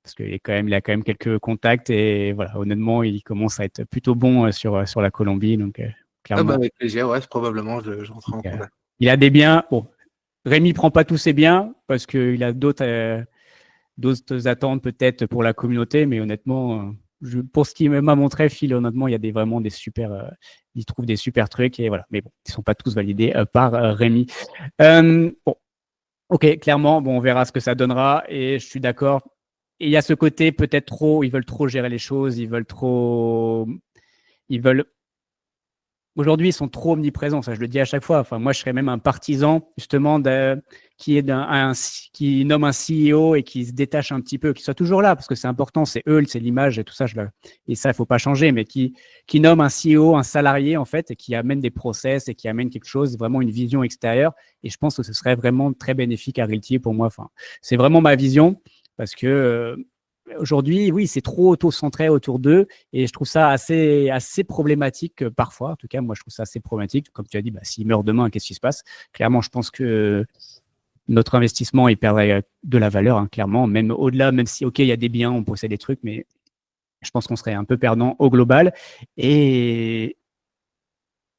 Parce il a quand même quelques contacts et voilà, honnêtement, il commence à être plutôt bon sur la Colombie. Donc, Ah bah, clairement, avec plaisir, ouais, probablement, je rentrerai en contact. il a des biens. Bon, Rémi prend pas tous ses biens parce qu'il a d'autres attentes peut-être pour la communauté, mais honnêtement, pour ce qu'il m'a montré, Phil, honnêtement, il y a vraiment des super. Il trouve des super trucs et voilà. Mais bon, ils sont pas tous validés par Rémi. Bon, ok, clairement, bon, on verra ce que ça donnera et je suis d'accord. Et il y a ce côté peut-être trop, ils veulent trop gérer les choses, ils veulent. Aujourd'hui, ils sont trop omniprésents, ça je le dis à chaque fois. Enfin, moi, je serais même un partisan justement qui nomme un CEO et qui se détache un petit peu, qui soit toujours là parce que c'est important, c'est eux, c'est l'image et tout ça. Et ça, il faut pas changer, mais qui nomme un CEO, un salarié en fait, et qui amène des process et qui amène quelque chose, vraiment une vision extérieure. Et je pense que ce serait vraiment très bénéfique à Realty pour moi. Enfin, c'est vraiment ma vision parce que aujourd'hui, oui, c'est trop auto-centré autour d'eux et je trouve ça assez problématique parfois. En tout cas, moi, je trouve ça assez problématique. Comme tu as dit, bah, s'il meurt demain, qu'est-ce qui se passe? Clairement, je pense que notre investissement, il perdrait de la valeur, hein, clairement. Même au-delà, même si, OK, il y a des biens, on possède des trucs, mais je pense qu'on serait un peu perdant au global. Et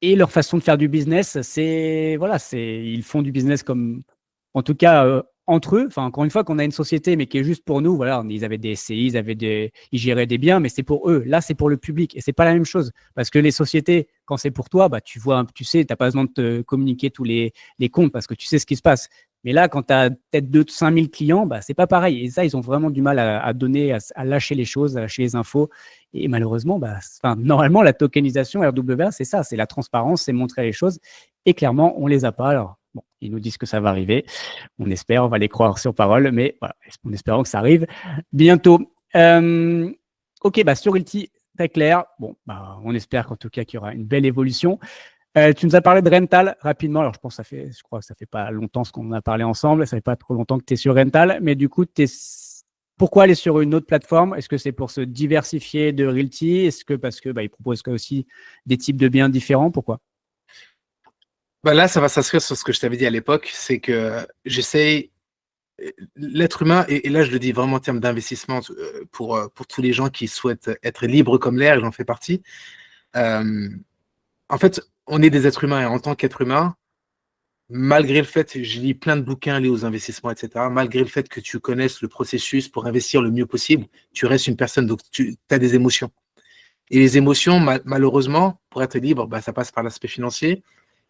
leur façon de faire du business, ils font du business comme, en tout cas, entre eux. Enfin, encore une fois, qu'on a une société, mais qui est juste pour nous. Voilà, ils avaient des SCI, ils géraient des biens, mais c'est pour eux. Là, c'est pour le public, et c'est pas la même chose. Parce que les sociétés, quand c'est pour toi, bah, tu sais, t'as pas besoin de te communiquer tous les comptes parce que tu sais ce qui se passe. Mais là, quand tu as peut-être 5 000 clients, bah, c'est pas pareil. Et ça, ils ont vraiment du mal à donner, à lâcher les choses, à lâcher les infos. Et malheureusement, normalement, la tokenisation RWA, c'est ça, c'est la transparence, c'est montrer les choses. Et clairement, on les a pas. Alors, Bon, ils nous disent que ça va arriver. On espère, on va les croire sur parole, mais voilà, en espérant que ça arrive bientôt. Ok, bah sur Realty, très clair. Bon, bah, on espère qu'en tout cas qu'il y aura une belle évolution. Tu nous as parlé de Rental rapidement. Alors, je crois que ça fait pas longtemps ce qu'on en a parlé ensemble. Ça fait pas trop longtemps que tu es sur Rental, mais du coup, pourquoi aller sur une autre plateforme? Est-ce que c'est pour se diversifier de Realty? Est-ce que parce que ils proposent aussi des types de biens différents? Pourquoi? Bah là, ça va s'inscrire sur ce que je t'avais dit à l'époque, c'est que j'essaye, l'être humain, et là je le dis vraiment en termes d'investissement pour tous les gens qui souhaitent être libres comme l'air, et j'en fais partie. Euh, En fait, on est des êtres humains et en tant qu'être humain, malgré le fait, je lis plein de bouquins liés aux investissements, etc., malgré le fait que tu connaisses le processus pour investir le mieux possible, tu restes une personne, donc tu as des émotions. Et les émotions, malheureusement, pour être libre, bah, ça passe par l'aspect financier.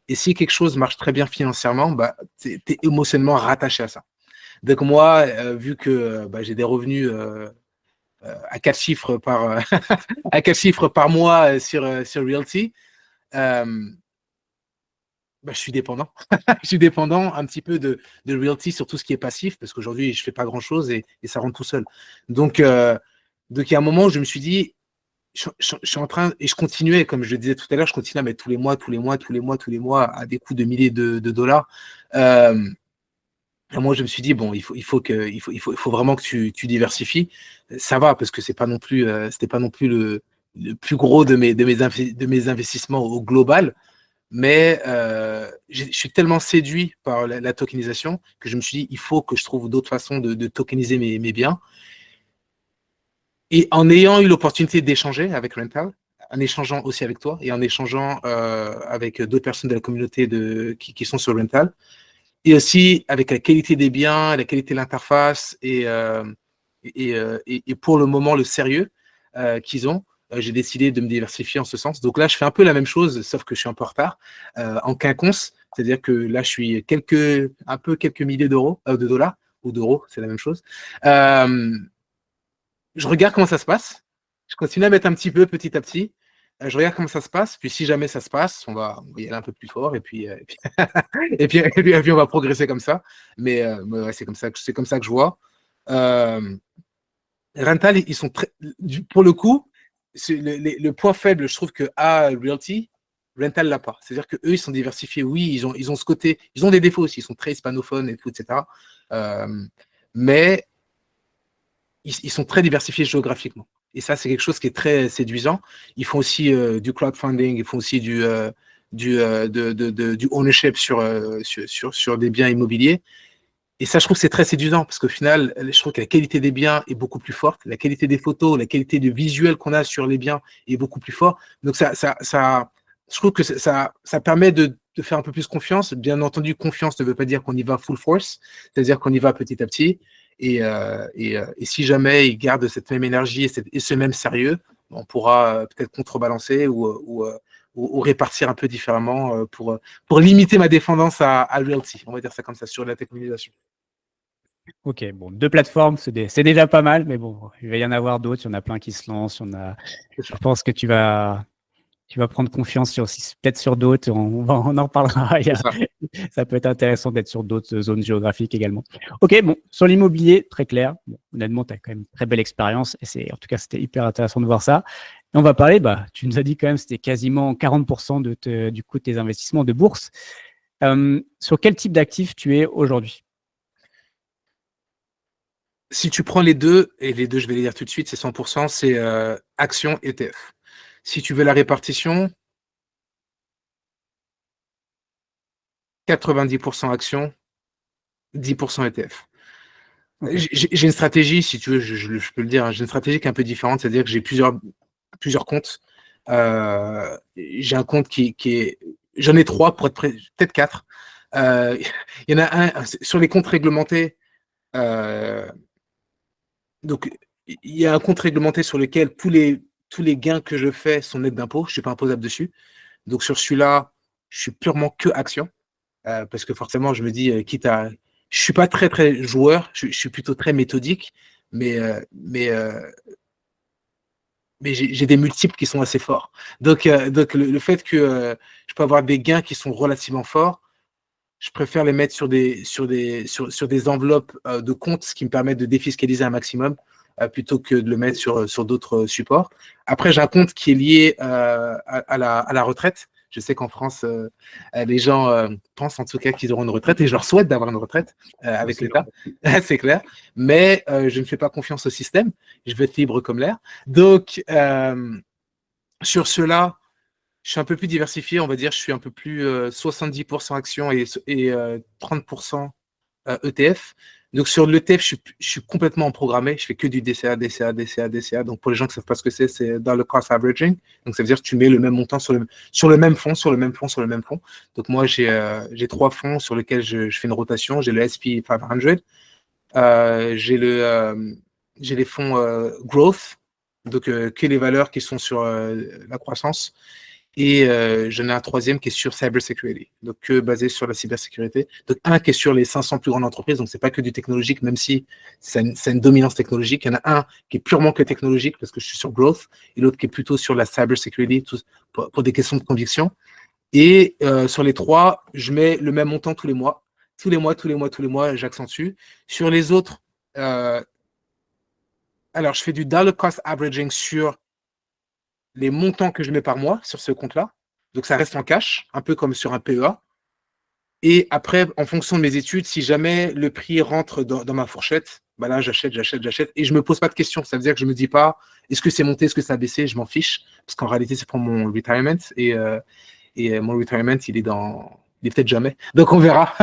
Et si quelque chose marche très bien financièrement, bah, tu es émotionnellement rattaché à ça. Donc moi, vu que bah, j'ai des revenus à 4 chiffres à 4 chiffres par mois sur Realty, euh, bah, je suis dépendant. Je suis dépendant un petit peu de Realty sur tout ce qui est passif, parce qu'aujourd'hui, je fais pas grand-chose et ça rentre tout seul. Donc il y a un moment où je me suis dit, je suis en train, et je continuais, comme je le disais tout à l'heure, je continuais à mettre tous les mois, tous les mois, à des coûts de milliers de dollars. Euh, et moi, je me suis dit, bon, il faut vraiment que tu diversifies. Ça va, parce que c'était pas non plus le plus gros de mes investissements au global. Mais je suis tellement séduit par la tokenisation que je me suis dit, il faut que je trouve d'autres façons de tokeniser mes biens. Et en ayant eu l'opportunité d'échanger avec Rental, en échangeant aussi avec toi et en échangeant avec d'autres personnes de la communauté qui sont sur Rental, et aussi avec la qualité des biens, la qualité de l'interface et pour le moment le sérieux qu'ils ont, j'ai décidé de me diversifier en ce sens. Donc là, je fais un peu la même chose, sauf que je suis un peu en retard, en quinconce, c'est-à-dire que là, je suis quelques milliers d'euros, de dollars, ou d'euros, c'est la même chose. Je regarde comment ça se passe. Je continue à mettre un petit peu petit à petit. Je regarde comment ça se passe. Puis si jamais ça se passe, on va y aller un peu plus fort. Et puis, on va progresser comme ça. Mais ouais, c'est comme ça que je vois. Euh, Rental, ils sont très. Pour le coup, le point faible, je trouve que Realty, Rental l'a pas. C'est-à-dire qu'eux, ils sont diversifiés. Oui, ils ont ce côté. Ils ont des défauts aussi. Ils sont très hispanophones et tout, etc. Mais ils sont très diversifiés géographiquement. Et ça, c'est quelque chose qui est très séduisant. Ils font aussi du crowdfunding, ils font aussi du ownership sur des biens immobiliers. Et ça, je trouve que c'est très séduisant parce qu'au final, je trouve que la qualité des biens est beaucoup plus forte, la qualité des photos, la qualité du visuel qu'on a sur les biens est beaucoup plus fort. Donc, je trouve que ça permet de faire un peu plus confiance. Bien entendu, confiance ne veut pas dire qu'on y va full force, c'est-à-dire qu'on y va petit à petit. Et si jamais ils gardent cette même énergie et ce même sérieux, on pourra peut-être contrebalancer ou répartir un peu différemment pour limiter ma dépendance à Realty, on va dire ça comme ça, sur la technologisation. Ok, bon, 2 plateformes, c'est déjà pas mal, mais bon, il va y en avoir d'autres. Il y en a plein qui se lancent. C'est Je ça. pense que tu vas prendre confiance peut-être sur d'autres. On en reparlera. C'est ça. Ça peut être intéressant d'être sur d'autres zones géographiques également. Ok, bon, sur l'immobilier, très clair. Bon, honnêtement, tu as quand même une très belle expérience et en tout cas, c'était hyper intéressant de voir ça. Et on va parler, tu nous as dit quand même, c'était quasiment 40% du coût de tes investissements de bourse. Sur quel type d'actifs tu es aujourd'hui? Si tu prends les deux, et les deux, je vais les dire tout de suite, c'est 100%, c'est actions ETF. Si tu veux la répartition, 90% actions, 10% ETF. Ok. J'ai une stratégie, si tu veux, je peux le dire, hein, j'ai une stratégie qui est un peu différente, c'est-à-dire que j'ai plusieurs comptes. J'ai un compte qui est. J'en ai trois, pour être peut-être quatre. Il y en a un sur les comptes réglementés. euh, donc, il y a un compte réglementé sur lequel tous les gains que je fais sont nets d'impôts. Je ne suis pas imposable dessus. Donc, sur celui-là, je suis purement que action. Parce que forcément, je me dis, quitte à. Je ne suis pas très, très joueur. Je suis plutôt très méthodique. Mais j'ai des multiples qui sont assez forts. Donc le fait que je peux avoir des gains qui sont relativement forts, je préfère les mettre sur des enveloppes de comptes, ce qui me permet de défiscaliser un maximum, plutôt que de le mettre sur d'autres supports. Après, j'ai un compte qui est lié à la retraite. Je sais qu'en France, les gens pensent en tout cas qu'ils auront une retraite et je leur souhaite d'avoir une retraite avec l'État, c'est clair. Mais je ne fais pas confiance au système. Je veux être libre comme l'air. Donc, sur cela, je suis un peu plus diversifié, on va dire. Je suis un peu plus 70% actions et 30% ETF. Donc, sur l'ETF, je suis complètement programmé. Je fais que du DCA, DCA, DCA, DCA. Donc, pour les gens qui ne savent pas ce que c'est dans le cost averaging. Donc, ça veut dire que tu mets le même montant sur le même fonds, sur le même fonds, sur le même fonds. Donc, moi, j'ai 3 fonds sur lesquels je fais une rotation. J'ai le SP 500. J'ai les fonds growth. Donc, que les valeurs qui sont sur la croissance. Et j'en ai un troisième qui est sur cybersecurity, donc basé sur la cybersécurité. Donc un qui est sur les 500 plus grandes entreprises, donc c'est pas que du technologique, même si c'est une dominance technologique. Il y en a un qui est purement que technologique parce que je suis sur growth, et l'autre qui est plutôt sur la cybersecurity pour des questions de conviction. Et sur les 3, je mets le même montant tous les mois. Tous les mois, j'accentue. Sur les autres, alors je fais du dollar cost averaging sur les montants que je mets par mois sur ce compte-là. Donc, ça reste en cash, un peu comme sur un PEA. Et après, en fonction de mes études, si jamais le prix rentre dans ma fourchette, bah là, j'achète. Et je ne me pose pas de questions. Ça veut dire que je ne me dis pas, est-ce que c'est monté, est-ce que ça a baissé? Je m'en fiche. Parce qu'en réalité, c'est pour mon retirement. Et mon retirement, il est peut-être jamais. Donc, on verra.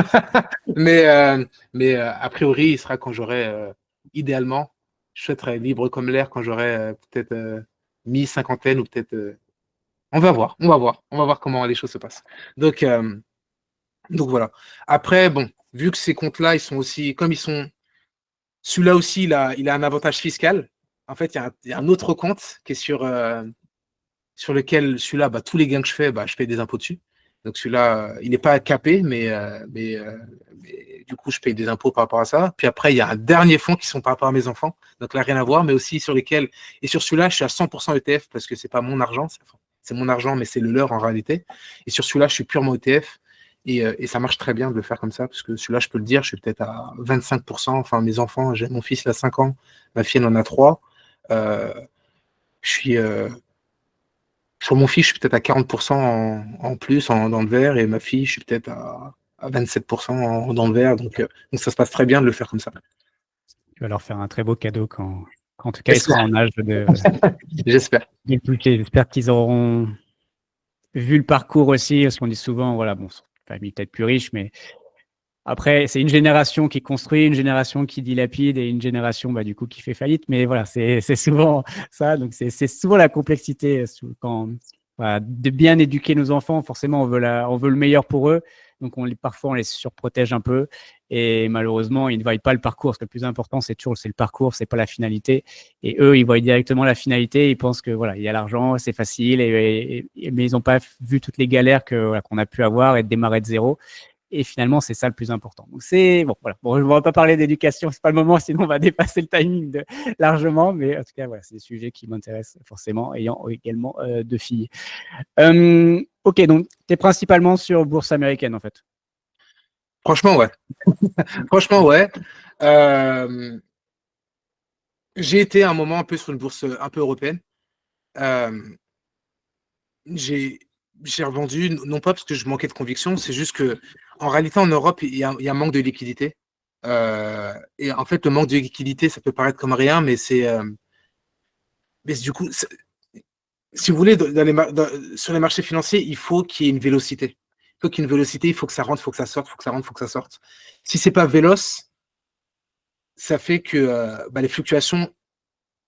mais a priori, il sera quand j'aurai, idéalement, je souhaiterais libre comme l'air quand j'aurai peut-être mi-cinquantaine ou peut-être. On va voir. On va voir comment les choses se passent. Donc voilà. Après, bon, vu que ces comptes-là, ils sont aussi, comme ils sont, celui-là aussi, il a un avantage fiscal. En fait, il y a un autre compte qui est sur lequel, celui-là, bah, tous les gains que je fais, bah, je paye des impôts dessus. Donc celui-là, il n'est pas capé, mais du coup, je paye des impôts par rapport à ça. Puis après, il y a un dernier fonds qui sont par rapport à mes enfants. Donc là, rien à voir, mais aussi sur lesquels, et sur celui-là, je suis à 100% ETF parce que c'est pas mon argent, c'est mon argent, mais c'est le leur en réalité. Et sur celui-là, je suis purement ETF. Et ça marche très bien de le faire comme ça, parce que celui-là, je peux le dire, je suis peut-être à 25%. Enfin, mes enfants, mon fils, il a 5 ans, ma fille, elle en a 3. Je suis sur mon fils, je suis peut-être à 40% en plus dans le vert, et ma fille, je suis peut-être à 27% dans le vert. Donc, ça se passe très bien de le faire comme ça. Tu vas leur faire un très beau cadeau quand en tout cas, il sera en âge de. J'espère. J'espère qu'ils auront vu le parcours aussi, parce qu'on dit souvent, voilà, bon, famille peut-être plus riche, mais après, c'est une génération qui construit, une génération qui dilapide et une génération, bah, du coup, qui fait faillite. Mais voilà, c'est souvent ça. Donc, c'est souvent la complexité quand, voilà, de bien éduquer nos enfants. Forcément, on veut le meilleur pour eux. Donc, parfois, on les surprotège un peu. Et malheureusement, ils ne voient pas le parcours. Parce que le plus important, c'est le parcours, c'est pas la finalité. Et eux, ils voient directement la finalité. Ils pensent que voilà, il y a l'argent, c'est facile. Mais ils n'ont pas vu toutes les galères qu'on a pu avoir et de démarrer de zéro. Et finalement, c'est ça le plus important. Donc, c'est bon, voilà. Bon, je ne vais pas parler d'éducation, c'est pas le moment, sinon on va dépasser le timing largement. Mais en tout cas, voilà, c'est des sujets qui m'intéressent forcément, ayant également 2 filles. Ok, donc tu es principalement sur bourse américaine en fait. Franchement, ouais. Franchement, ouais. J'ai été à un moment un peu sur une bourse un peu européenne. J'ai revendu, non pas parce que je manquais de conviction, c'est juste que en réalité en Europe, il y a un manque de liquidité. Et en fait, le manque de liquidité, ça peut paraître comme rien, mais du coup, si vous voulez, sur les marchés financiers, il faut qu'il y ait une vélocité. Il faut qu'il y ait une vélocité, il faut que ça rentre, il faut que ça sorte, il faut que ça rentre, il faut que ça sorte. Si c'est pas véloce, ça fait que bah, les fluctuations,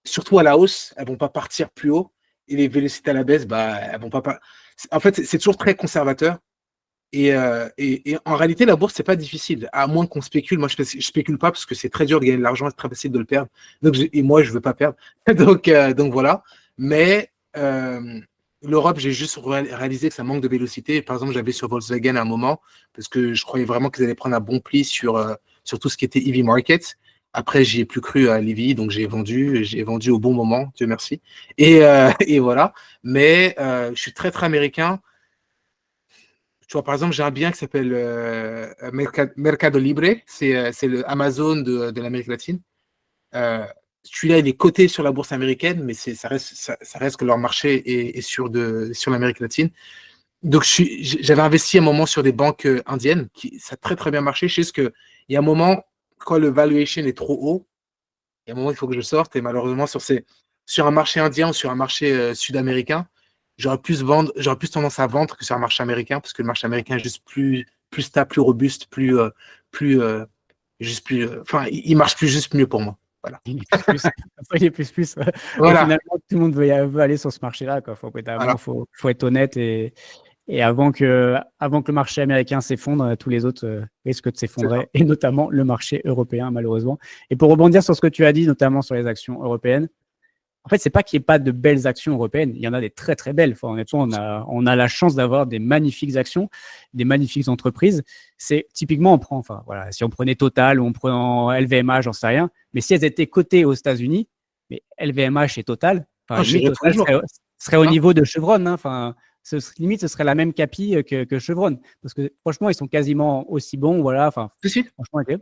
surtout à la hausse, elles vont pas partir plus haut, et les vélocités à la baisse, bah, elles vont pas. En fait, c'est toujours très conservateur. Et en réalité, la bourse, c'est pas difficile, à moins qu'on spécule. Moi, je spécule pas parce que c'est très dur de gagner de l'argent, c'est très facile de le perdre. Et moi, je veux pas perdre. donc voilà. Mais l'Europe, j'ai juste réalisé que ça manque de vélocité. Par exemple, j'avais sur Volkswagen à un moment, parce que je croyais vraiment qu'ils allaient prendre un bon pli sur tout ce qui était EV Market. Après, j'y ai plus cru à l'EV, donc j'ai vendu au bon moment, Dieu merci. Et voilà. Mais je suis très, très américain. Tu vois, par exemple, j'ai un bien qui s'appelle Mercado Libre, c'est le Amazon de l'Amérique latine. Celui-là, il est coté sur la bourse américaine, mais ça reste que leur marché est sur l'Amérique latine. Donc, j'avais investi un moment sur des banques indiennes, ça a très très bien marché. Je sais qu'il y a un moment, quand le valuation est trop haut, il y a un moment, il faut que je sorte. Et malheureusement, sur un marché indien ou sur un marché sud-américain, j'aurais plus tendance à vendre que sur un marché américain, parce que le marché américain est juste plus stable, plus robuste, plus, juste plus, enfin, il marche juste mieux pour moi. Voilà. Il est plus. Il est plus. Au Voilà. final, tout le monde veut aller sur ce marché-là, quoi. Voilà. Faut être honnête et avant que le marché américain s'effondre, tous les autres risquent de C'est ça. s'effondrer, et notamment le marché européen, malheureusement. Et pour rebondir sur ce que tu as dit, notamment sur les actions européennes, en fait, c'est pas qu'il n'y ait pas de belles actions européennes. Il y en a des très, très belles. Enfin, honnêtement, on a la chance d'avoir des magnifiques actions, des magnifiques entreprises. C'est typiquement, enfin, voilà, si on prenait Total ou on prenait LVMH, j'en sais rien. Mais si elles étaient cotées aux États-unis, mais LVMH et Total, enfin, Non, limite, j'irai tous les Total jours. serait au Hein. niveau de Chevron. Hein. Enfin, limite, ce serait la même capi que Chevron. Parce que franchement, ils sont quasiment aussi bons. Voilà, enfin, Si, si. franchement, ok.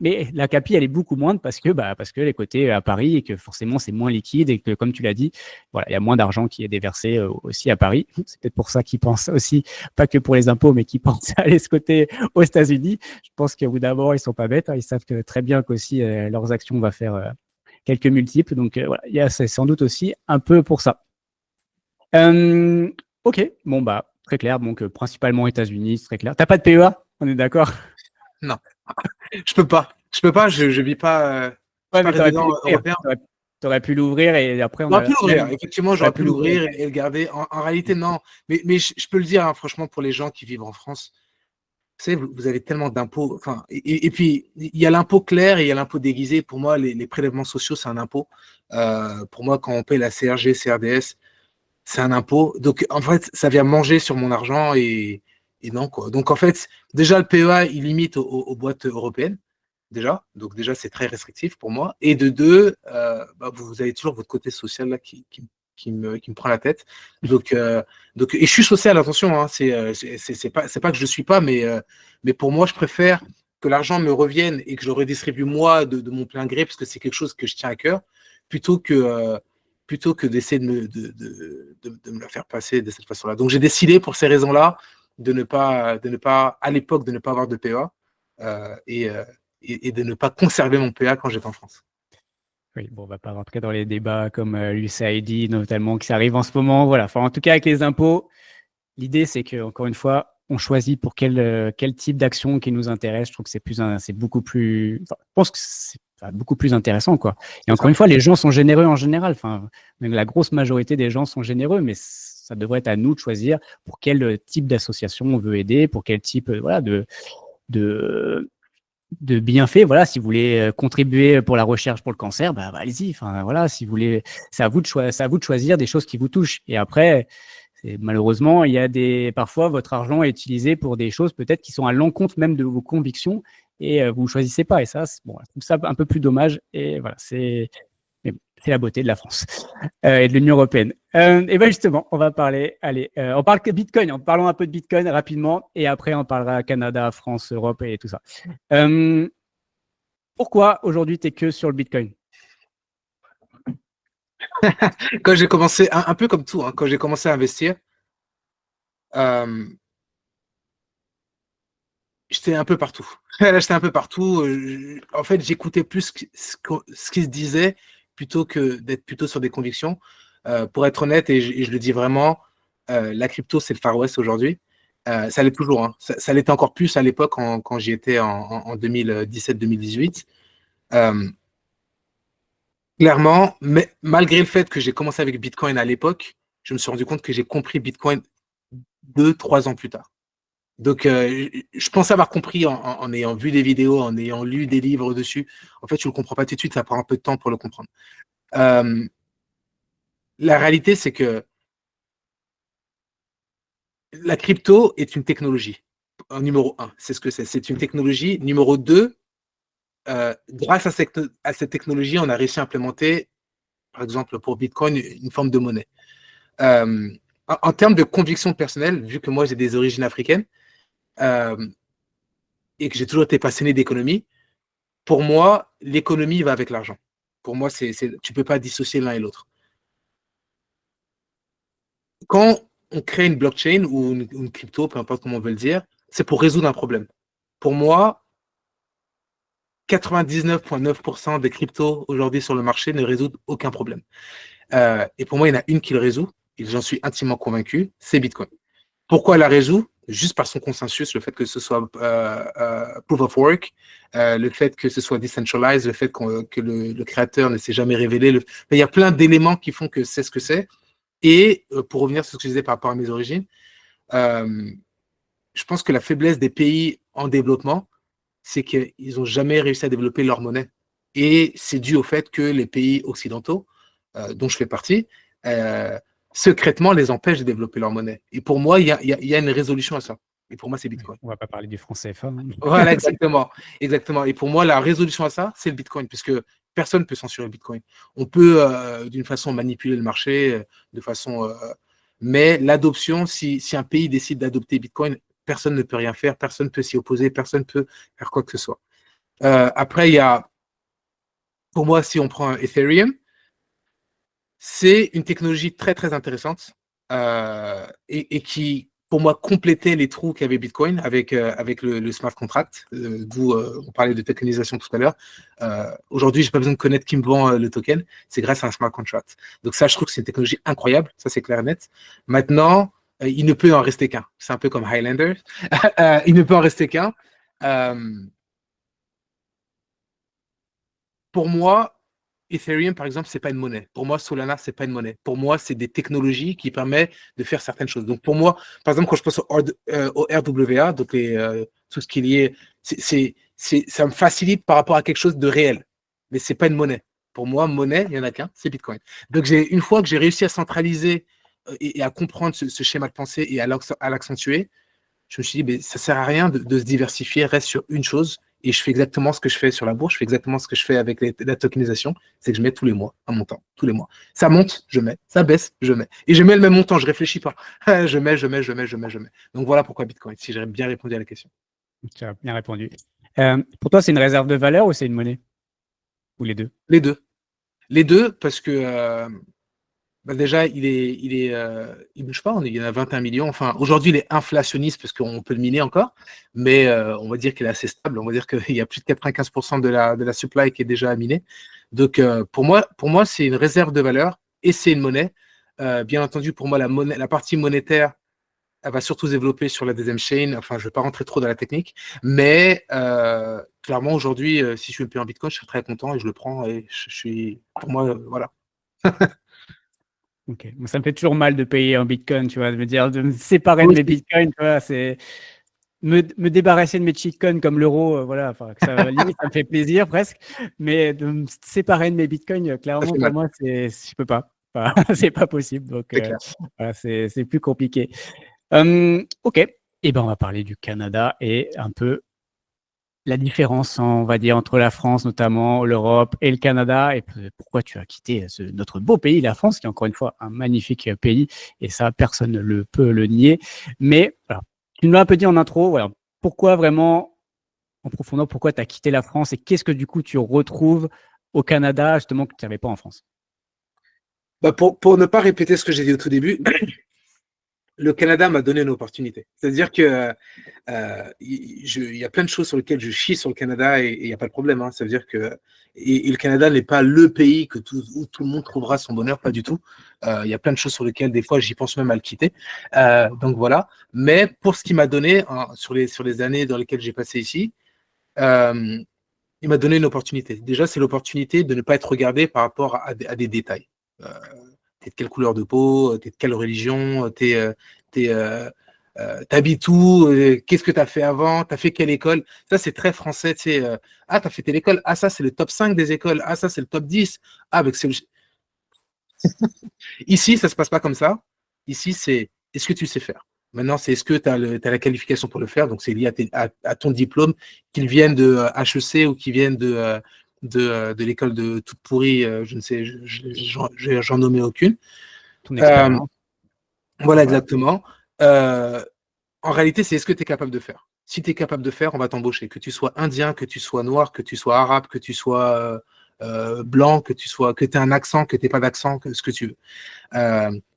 Mais la capi, elle est beaucoup moindre parce que les côtés à Paris et que forcément c'est moins liquide et que, comme tu l'as dit, voilà, il y a moins d'argent qui est déversé aussi à Paris. C'est peut-être pour ça qu'ils pensent aussi, pas que pour les impôts, mais qu'ils pensent à aller ce côté aux États-Unis. Je pense qu'au bout d'un moment, ils sont pas bêtes. Hein. Ils savent que très bien qu'aussi leurs actions vont faire quelques multiples. Donc voilà, c'est sans doute aussi un peu pour ça. Ok, bon très clair. Donc principalement États-Unis, c'est très clair. T'as pas de PEA, on est d'accord? Non. Je peux pas. Je vis pas. Je suis Ouais, pas mais t'aurais pu résident l'ouvrir. européen. T'aurais pu l'ouvrir et après on J'aurais a pu l'ouvrir. même. Effectivement, T'aurais j'aurais pu pu l'ouvrir. l'ouvrir et le garder. En réalité, non. Mais je peux le dire, hein, franchement, pour les gens qui vivent en France, vous savez, vous avez tellement d'impôts. Enfin, et puis, il y a l'impôt clair et il y a l'impôt déguisé. Pour moi, les prélèvements sociaux, c'est un impôt. Pour moi, quand on paye la CRG, CRDS, c'est un impôt. Donc, en fait, ça vient manger sur mon argent et non, quoi. Donc, en fait, déjà, le PEA, il limite aux boîtes européennes. Déjà. Donc, déjà, c'est très restrictif pour moi. Et de deux, vous avez toujours votre côté social là, qui me prend la tête. Et je suis social, attention, hein, c'est pas que je ne suis pas, mais pour moi, je préfère que l'argent me revienne et que je le redistribue moi de mon plein gré, parce que c'est quelque chose que je tiens à cœur, plutôt que d'essayer de me la faire passer de cette façon-là. Donc, j'ai décidé pour ces raisons-là à l'époque, de ne pas avoir de PEA et de ne pas conserver mon PEA quand j'étais en France. Oui, bon, on va pas rentrer dans les débats comme l'USAID, notamment, qui arrive en ce moment. Voilà. Enfin, en tout cas, avec les impôts, l'idée, c'est que, encore une fois, on choisit pour quel type d'action qui nous intéresse. Je trouve que c'est beaucoup plus, enfin, je pense que c'est beaucoup plus intéressant, quoi. Et C'est encore ça. une fois, les gens sont généreux en général. Enfin, même la grosse majorité des gens sont généreux, mais ça devrait être à nous de choisir pour quel type d'association on veut aider, pour quel type, voilà, de bienfaits. Voilà, si vous voulez contribuer pour la recherche pour le cancer, allez-y. Enfin, voilà, si vous voulez, c'est à vous de choisir des choses qui vous touchent. Et après, malheureusement, parfois, votre argent est utilisé pour des choses peut-être qui sont à l'encontre même de vos convictions et vous ne choisissez pas. Et ça, je trouve ça un peu plus dommage. Et voilà, mais bon, c'est la beauté de la France et de l'Union européenne. Et bien justement, on va parler, allez, on parle que Bitcoin, parlons un peu de Bitcoin rapidement, et après on parlera Canada, France, Europe et tout ça. Pourquoi aujourd'hui tu es que sur le Bitcoin? Quand j'ai commencé, un peu comme tout, hein, quand j'ai commencé à investir, euh, j'étais un peu partout. J'étais un peu partout. En fait, j'écoutais plus ce qui se disait plutôt que d'être plutôt sur des convictions. Pour être honnête, et je le dis vraiment, la crypto, c'est le Far West aujourd'hui. Ça l'est toujours. Hein. Ça l'était encore plus à l'époque quand j'y étais en 2017-2018. Euh, Clairement, mais malgré le fait que j'ai commencé avec Bitcoin à l'époque, je me suis rendu compte que j'ai compris Bitcoin 2, 3 ans plus tard. Donc, je pensais avoir compris en ayant vu des vidéos, en ayant lu des livres dessus. En fait, tu ne le comprends pas tout de suite, ça prend un peu de temps pour le comprendre. Euh, la réalité, c'est que la crypto est une technologie. Numéro un, c'est ce que c'est. C'est une technologie. Numéro deux, grâce à cette technologie, on a réussi à implémenter, par exemple, pour Bitcoin, une forme de monnaie. En termes de conviction personnelle, vu que moi j'ai des origines africaines, et que j'ai toujours été passionné d'économie, pour moi, l'économie va avec l'argent. Pour moi, tu ne peux pas dissocier l'un et l'autre. Quand on crée une blockchain ou une crypto, peu importe comment on veut le dire, c'est pour résoudre un problème. Pour moi, 99,9% des cryptos aujourd'hui sur le marché ne résoudent aucun problème. Et pour moi, il y en a une qui le résout, et j'en suis intimement convaincu, c'est Bitcoin. Pourquoi elle la résout? Juste par son consensus, le fait que ce soit proof of work, le fait que ce soit decentralized, le fait que le créateur ne s'est jamais révélé. Il y a plein d'éléments qui font que c'est ce que c'est. Et pour revenir sur ce que je disais par rapport à mes origines, je pense que la faiblesse des pays en développement, c'est qu'ils n'ont jamais réussi à développer leur monnaie. Et c'est dû au fait que les pays occidentaux, dont je fais partie, secrètement les empêchent de développer leur monnaie. Et pour moi, il y a une résolution à ça. Et pour moi, c'est Bitcoin. On ne va pas parler du franc CFA. Hein. Voilà, exactement. Exactement. Et pour moi, la résolution à ça, c'est le Bitcoin, puisque personne ne peut censurer le Bitcoin. On peut, d'une façon, manipuler le marché, de façon... mais l'adoption, si un pays décide d'adopter Bitcoin, personne ne peut rien faire, personne ne peut s'y opposer, personne ne peut faire quoi que ce soit. Après, il y a... Pour moi, si on prend Ethereum, c'est une technologie très, très intéressante et qui, pour moi, complétait les trous qu'avait Bitcoin avec le smart contract, d'où on parlait de tokenisation tout à l'heure. Aujourd'hui, je n'ai pas besoin de connaître qui me vend le token, c'est grâce à un smart contract. Donc ça, je trouve que c'est une technologie incroyable, ça c'est clair et net. Maintenant, il ne peut en rester qu'un. C'est un peu comme Highlander. Il ne peut en rester qu'un. Pour moi, Ethereum, par exemple, c'est pas une monnaie. Pour moi, Solana, c'est pas une monnaie. Pour moi, c'est des technologies qui permettent de faire certaines choses. Donc, pour moi, par exemple, quand je pense au RWA, donc tout ce qui est lié, ça me facilite par rapport à quelque chose de réel. Mais c'est pas une monnaie. Pour moi, monnaie, il y en a qu'un, c'est Bitcoin. Donc, une fois que j'ai réussi à centraliser et à comprendre ce schéma de pensée et à l'accentuer, je me suis dit, mais ça sert à rien de se diversifier, reste sur une chose. Et je fais exactement ce que je fais sur la bourse, je fais exactement ce que je fais avec la tokenisation, c'est que je mets tous les mois un montant, tous les mois. Ça monte, je mets, ça baisse, je mets. Et je mets le même montant, je réfléchis pas. Je mets. Donc voilà pourquoi Bitcoin, si j'ai bien répondu à la question. Tu as bien répondu. Pour toi, c'est une réserve de valeur ou c'est une monnaie? Ou les deux? Les deux. Les deux, parce que déjà, il bouge pas, il y en a 21 millions. Enfin, aujourd'hui, il est inflationniste parce qu'on peut le miner encore, mais on va dire qu'il est assez stable. On va dire qu'il y a plus de 95% de la supply qui est déjà minée. Donc, pour moi, c'est une réserve de valeur et c'est une monnaie. Bien entendu, pour moi, la partie monétaire, elle va surtout se développer sur la deuxième chain. Enfin, je ne vais pas rentrer trop dans la technique, mais clairement, aujourd'hui, si je veux payer en Bitcoin, je serais très content et je le prends. Et pour moi, voilà. Ok. Ça me fait toujours mal de payer en Bitcoin, tu vois, de me séparer de Oui, mes Bitcoins, tu vois, c'est me débarrasser de mes shitcoins comme l'euro, voilà, enfin, limite, ça me fait plaisir presque, mais de me séparer de mes Bitcoins, ça clairement, fait pour mal, moi, je peux pas. Enfin, c'est pas possible, donc c'est clair. voilà, c'est plus compliqué. Ok, et ben on va parler du Canada et un peu la différence, on va dire, entre la France notamment, l'Europe et le Canada, et pourquoi tu as quitté notre beau pays, la France, qui est encore une fois un magnifique pays, et ça, personne ne peut le nier. Mais alors, tu nous l'as un peu dit en intro, voilà, pourquoi vraiment, en profondeur, pourquoi tu as quitté la France et qu'est-ce que du coup tu retrouves au Canada, justement, que tu n'avais pas en France? Bah pour ne pas répéter ce que j'ai dit au tout début, le Canada m'a donné une opportunité. C'est-à-dire que il y a plein de choses sur lesquelles je chie sur le Canada et il n'y a pas de problème. Hein. Ça veut dire que et le Canada n'est pas le pays où tout le monde trouvera son bonheur, pas du tout. Il y a plein de choses sur lesquelles des fois j'y pense même à le quitter. Donc voilà. Mais pour ce qu'il m'a donné hein, sur les années dans lesquelles j'ai passé ici, euh, il m'a donné une opportunité. Déjà, c'est l'opportunité de ne pas être regardé par rapport à des détails. Euh, t'es de quelle couleur de peau, t'es de quelle religion, t'habites où, qu'est-ce que t'as fait avant, t'as fait quelle école. Ça, c'est très français. Ah, t'as fait telle école. Ah, ça, c'est le top 5 des écoles. Ah, ça, c'est le top 10. Ah, avec Ici, ça se passe pas comme ça. Ici, c'est est-ce que tu sais faire. Maintenant, c'est est-ce que tu as la qualification pour le faire. Donc, c'est lié à ton diplôme, qu'il vienne de HEC ou qu'il vienne de l'école de toute pourrie, je ne sais, j'en nommais aucune. Ton Euh, expérience, voilà, voilà. exactement. Euh, En réalité, c'est est-ce que tu es capable de faire. Si tu es capable de faire, on va t'embaucher. Que tu sois indien, que tu sois noir, que tu sois arabe, que tu sois blanc, que tu aies un accent, que tu n'aies pas d'accent, ce que tu veux.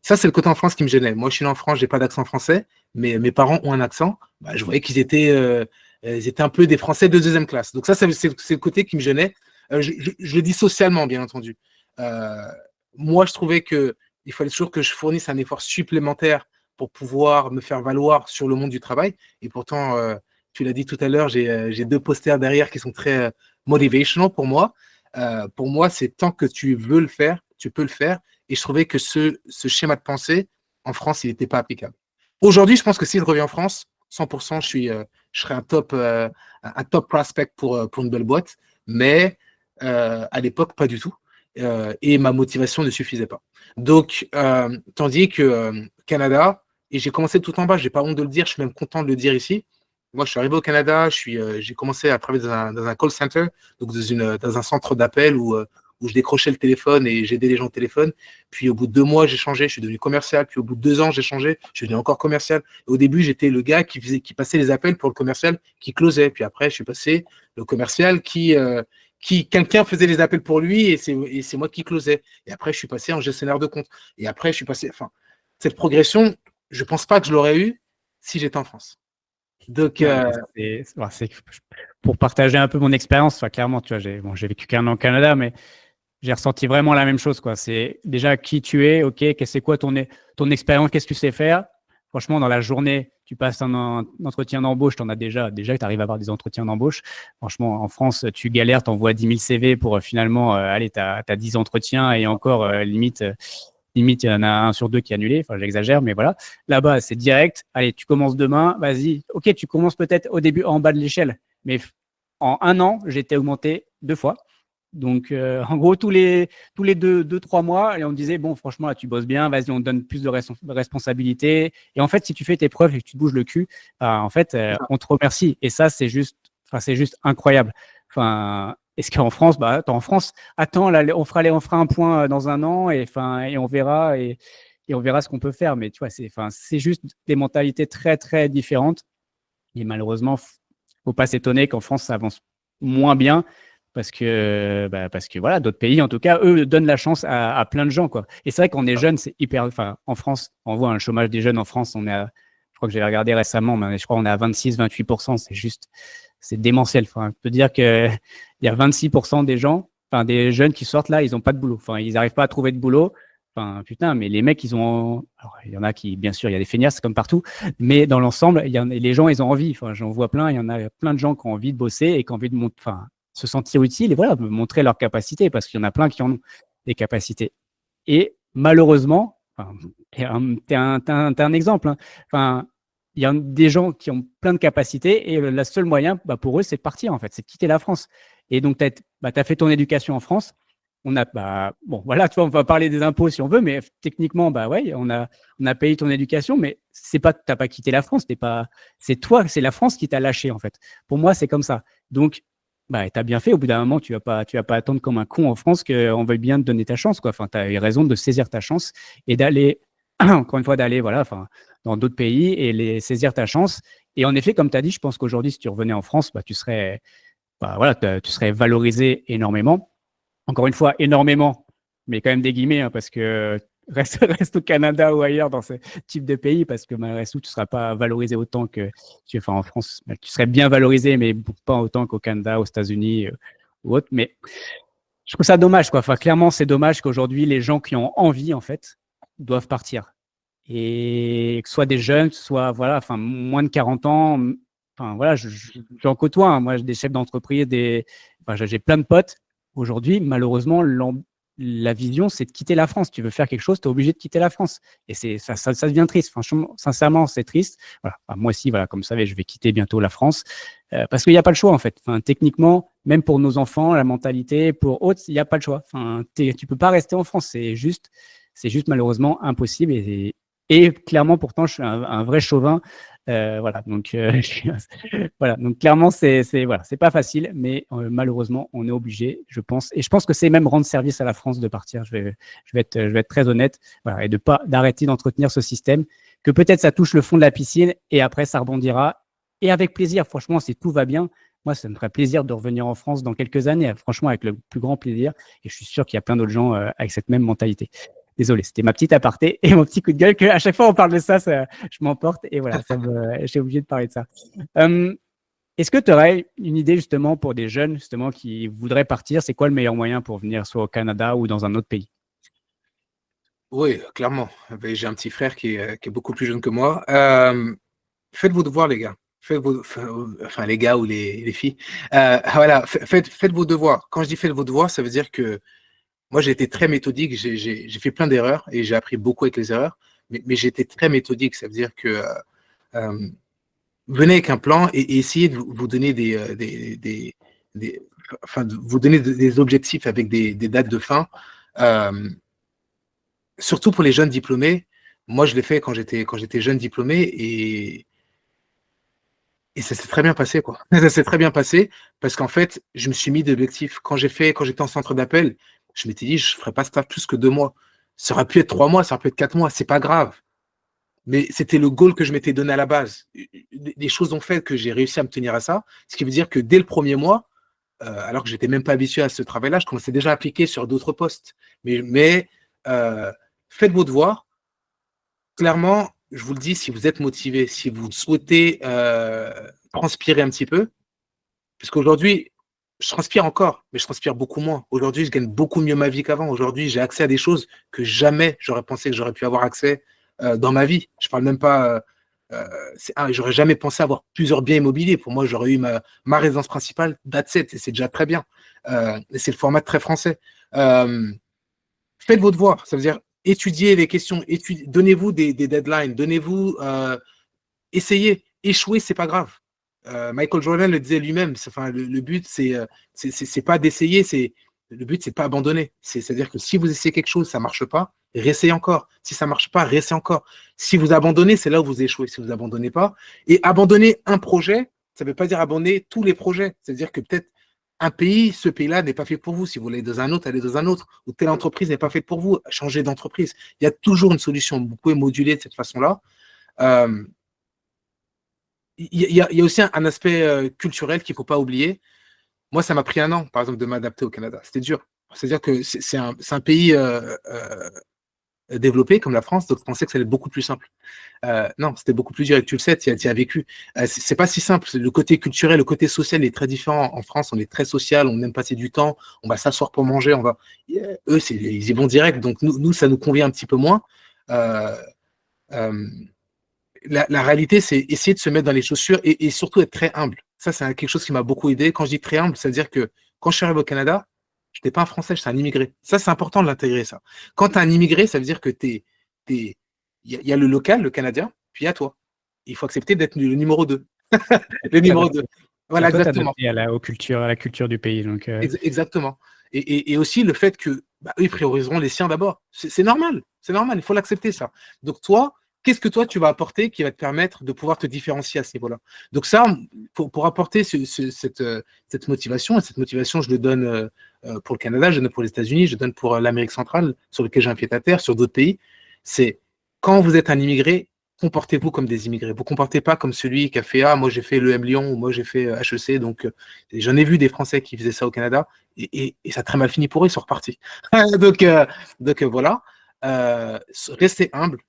Ça, c'est le côté en France qui me gênait. Moi, je suis né en France, j'ai pas d'accent français, mais mes parents ont un accent. Bah, je voyais ils étaient un peu des Français de deuxième classe. Donc ça, c'est le côté qui me gênait. Je le dis socialement, bien entendu. Euh, Moi, je trouvais que il fallait toujours que je fournisse un effort supplémentaire pour pouvoir me faire valoir sur le monde du travail. Et pourtant, tu l'as dit tout à l'heure, j'ai deux posters derrière qui sont très motivational pour moi. Pour moi, c'est tant que tu veux le faire, tu peux le faire. Et je trouvais que ce schéma de pensée, en France, il n'était pas applicable. Aujourd'hui, je pense que si je reviens en France, 100%, je serais un top prospect pour une belle boîte. Mais à l'époque, pas du tout. Et ma motivation ne suffisait pas. Donc, tandis que Canada, et j'ai commencé tout en bas, j'ai pas honte de le dire, je suis même content de le dire ici. Moi, je suis arrivé au Canada, j'ai commencé à travailler dans un call center, donc dans un centre d'appel où je décrochais le téléphone et j'aidais les gens au téléphone. Puis au bout de 2 mois, j'ai changé, je suis devenu commercial. Puis au bout de 2 ans, j'ai changé, je suis devenu encore commercial. Et au début, j'étais le gars qui passait les appels pour le commercial qui closait. Puis après, je suis passé le commercial qui quelqu'un faisait les appels pour lui et c'est moi qui closais. Et après, je suis passé en gestionnaire de compte. Et après, je suis passé. Enfin, cette progression, je pense pas que je l'aurais eu si j'étais en France. Donc, pour partager un peu mon expérience, clairement, tu vois, j'ai vécu qu'un an au Canada, mais j'ai ressenti vraiment la même chose, quoi. C'est déjà qui tu es, ok, c'est quoi ton expérience, qu'est-ce que tu sais faire. Franchement, dans la journée, tu passes un entretien d'embauche, tu en as déjà tu arrives à avoir des entretiens d'embauche. Franchement, en France, tu galères, tu envoies 10 000 CV pour finalement, allez, tu as 10 entretiens et encore, limite, il y en a 1 sur 2 qui est annulé. Enfin, j'exagère, mais voilà. Là-bas, c'est direct. Allez, tu commences demain, vas-y. Ok, tu commences peut-être au début en bas de l'échelle, mais en 1 an, j'ai été augmenté 2 fois. Donc, en gros, tous les 2-3 mois, et on me disait, bon, franchement, là, tu bosses bien, vas-y, on te donne plus de responsabilités. Et en fait, si tu fais tes preuves et que tu te bouges le cul, en fait, on te remercie. Et ça, c'est juste incroyable. Enfin, est-ce qu'en France, attends, là, on fera un point dans 1 an et on verra et on verra ce qu'on peut faire. Mais tu vois, c'est juste des mentalités très, très différentes. Et malheureusement, faut pas s'étonner qu'en France, ça avance moins bien parce que voilà, d'autres pays, en tout cas, eux, donnent la chance à plein de gens, quoi. Et c'est vrai qu'on est jeune, c'est hyper. Enfin, en France, on voit un chômage des jeunes en France, je crois que j'ai regardé récemment, mais je crois qu'on est à 26-28%. C'est démentiel. Enfin, je peux dire qu'il y a 26% des gens, enfin, des jeunes qui sortent là, ils n'ont pas de boulot. Enfin, ils n'arrivent pas à trouver de boulot. Enfin, putain, mais les mecs, alors, il y en a qui, bien sûr, il y a des feignasses comme partout, mais dans l'ensemble, les gens, ils ont envie. Enfin, j'en vois plein. Il y en a plein de gens qui ont envie de bosser et qui ont envie de se sentir utile et voilà, montrer leurs capacités parce qu'il y en a plein qui en ont des capacités. Et malheureusement, t'es un exemple. Hein. Enfin, il y a des gens qui ont plein de capacités et le seul moyen pour eux, c'est de partir en fait, c'est de quitter la France. Et donc, tu as fait ton éducation en France. On a, bon, voilà, tu vois, on va parler des impôts si on veut, mais techniquement, ouais, on a payé ton éducation, mais t'as pas quitté la France, c'est toi, c'est la France qui t'a lâché en fait. Pour moi, c'est comme ça. Donc, t'as bien fait. Au bout d'un moment, tu vas pas attendre comme un con en France qu'on veuille bien te donner ta chance, quoi. Enfin, t'as eu raison de saisir ta chance et d'aller, encore une fois, voilà, dans d'autres pays et saisir ta chance. Et en effet, comme tu as dit, je pense qu'aujourd'hui, si tu revenais en France, tu serais valorisé énormément. Encore une fois, énormément, mais quand même des guillemets, hein, parce que reste au Canada ou ailleurs dans ce type de pays, parce que malgré tout, tu ne seras pas valorisé autant que en France. Tu serais bien valorisé, mais pas autant qu'au Canada, aux États-Unis ou autre. Mais je trouve ça dommage, quoi. Enfin, clairement, c'est dommage qu'aujourd'hui, les gens qui ont envie, en fait, doivent partir. Et que ce soit des jeunes, soit moins de 40 ans. Enfin, voilà, j'en côtoie. Hein. Moi, j'ai des chefs d'entreprise, j'ai plein de potes. Aujourd'hui, malheureusement, la vision, c'est de quitter la France. Tu veux faire quelque chose, tu es obligé de quitter la France. Et ça devient triste. Franchement, sincèrement, c'est triste. Voilà. Enfin, moi aussi, voilà, comme vous savez, je vais quitter bientôt la France parce qu'il n'y a pas le choix, en fait. Enfin, techniquement, même pour nos enfants, la mentalité, pour autres, il n'y a pas le choix. Enfin, tu ne peux pas rester en France. C'est juste malheureusement impossible. Et clairement, pourtant, je suis un vrai chauvin. Voilà, donc voilà, donc clairement c'est pas facile, mais malheureusement on est obligé, je pense, et je pense que c'est même rendre service à la France de partir. Je vais être très honnête, voilà, et d'arrêter d'entretenir ce système que peut-être ça touche le fond de la piscine et après ça rebondira. Et avec plaisir, franchement, si tout va bien, moi, ça me ferait plaisir de revenir en France dans quelques années, franchement, avec le plus grand plaisir. Et je suis sûr qu'il y a plein d'autres gens avec cette même mentalité. Désolé, c'était ma petite aparté et mon petit coup de gueule que à chaque fois on parle de ça, je m'emporte et voilà, j'ai obligé de parler de ça. Est-ce que tu aurais une idée justement pour des jeunes justement qui voudraient partir? C'est quoi le meilleur moyen pour venir soit au Canada ou dans un autre pays? Oui, clairement. Ben, j'ai un petit frère qui est beaucoup plus jeune que moi. Faites vos devoirs, les gars. Enfin, les gars ou les filles. Voilà, faites vos devoirs. Quand je dis faites vos devoirs, ça veut dire que moi, j'ai été très méthodique. J'ai fait plein d'erreurs et j'ai appris beaucoup avec les erreurs. Mais j'ai été très méthodique. Ça veut dire que euh, venez avec un plan et essayez de vous donner enfin, de vous donner des objectifs avec des dates de fin. Euh, Surtout pour les jeunes diplômés. Moi, je l'ai fait quand j'étais jeune diplômé et ça s'est très bien passé, quoi. Ça s'est très bien passé parce qu'en fait, je me suis mis des objectifs. Quand j'étais en centre d'appel, je m'étais dit, je ne ferais pas ça plus que 2 mois. Ça aurait pu être 3 mois, ça aurait pu être 4 mois, c'est pas grave. Mais c'était le goal que je m'étais donné à la base. Les choses ont fait que j'ai réussi à me tenir à ça, ce qui veut dire que dès le premier mois, alors que j'étais même pas habitué à ce travail-là, je commençais déjà à appliquer sur d'autres postes. Mais faites vos devoirs. Clairement, je vous le dis, si vous êtes motivé, si vous souhaitez transpirer un petit peu, parce qu'aujourd'hui, je transpire encore, mais je transpire beaucoup moins. Aujourd'hui, je gagne beaucoup mieux ma vie qu'avant. Aujourd'hui, j'ai accès à des choses que jamais j'aurais pensé que j'aurais pu avoir accès dans ma vie. Je parle même pas. J'aurais jamais pensé avoir plusieurs biens immobiliers. Pour moi, j'aurais eu ma résidence principale, that's it, et c'est déjà très bien. Et c'est le format très français. Euh, Faites vos devoirs. Ça veut dire étudiez les questions, donnez-vous des deadlines, essayez. Échouer, c'est pas grave. Michael Jordan le disait lui-même. Enfin, le but, c'est pas d'essayer, le but, c'est pas abandonner. C'est-à-dire que si vous essayez quelque chose, ça marche pas, réessayez encore. Si ça marche pas, réessayez encore. Si vous abandonnez, c'est là où vous échouez. Si vous abandonnez pas, et abandonner un projet, ça veut pas dire abandonner tous les projets. C'est-à-dire que peut-être un pays, ce pays-là n'est pas fait pour vous. Si vous voulez dans un autre, allez dans un autre. Ou telle entreprise n'est pas faite pour vous, changez d'entreprise. Il y a toujours une solution. Vous pouvez moduler de cette façon-là. Euh, il y a aussi un aspect culturel qu'il ne faut pas oublier. Moi, ça m'a pris un an, par exemple, de m'adapter au Canada. C'était dur. C'est-à-dire que c'est un pays développé comme la France, donc je pensais que ça allait être beaucoup plus simple. Non, c'était beaucoup plus dur et tu le sais, tu y as vécu. C'est pas si simple. Le côté culturel, le côté social est très différent. En France, on est très social, on aime passer du temps, on va s'asseoir pour manger, eux, ils y vont direct. Donc nous, ça nous convient un petit peu moins. Euh, euh, la réalité, c'est essayer de se mettre dans les chaussures et surtout être très humble. Ça, c'est quelque chose qui m'a beaucoup aidé. Quand je dis très humble, c'est-à-dire que quand je suis arrivé au Canada, je n'étais pas un Français, j'étais un immigré. Ça, c'est important de l'intégrer, ça. Quand tu es un immigré, ça veut dire que il y a le local, le Canadien, puis il y a toi. Il faut accepter d'être le numéro 2. Le numéro 2. Voilà, Toi, exactement. t'adapter à la culture du pays. Donc, Exactement. Et aussi le fait que eux, ils prioriseront les siens d'abord. C'est normal, c'est normal, il faut l'accepter ça. Donc toi, qu'est-ce que toi tu vas apporter qui va te permettre de pouvoir te différencier à ce niveau-là? Donc ça, pour apporter cette motivation, et cette motivation, je le donne pour le Canada, je le donne pour les États-Unis, je le donne pour l'Amérique centrale, sur lequel j'ai un pied-à-terre, sur d'autres pays, c'est quand vous êtes un immigré, comportez-vous comme des immigrés. Vous ne comportez pas comme celui qui a fait moi j'ai fait le M Lyon ou moi j'ai fait HEC. Donc j'en ai vu des Français qui faisaient ça au Canada et ça a très mal fini pour eux, ils sont repartis. donc voilà. Restez humble,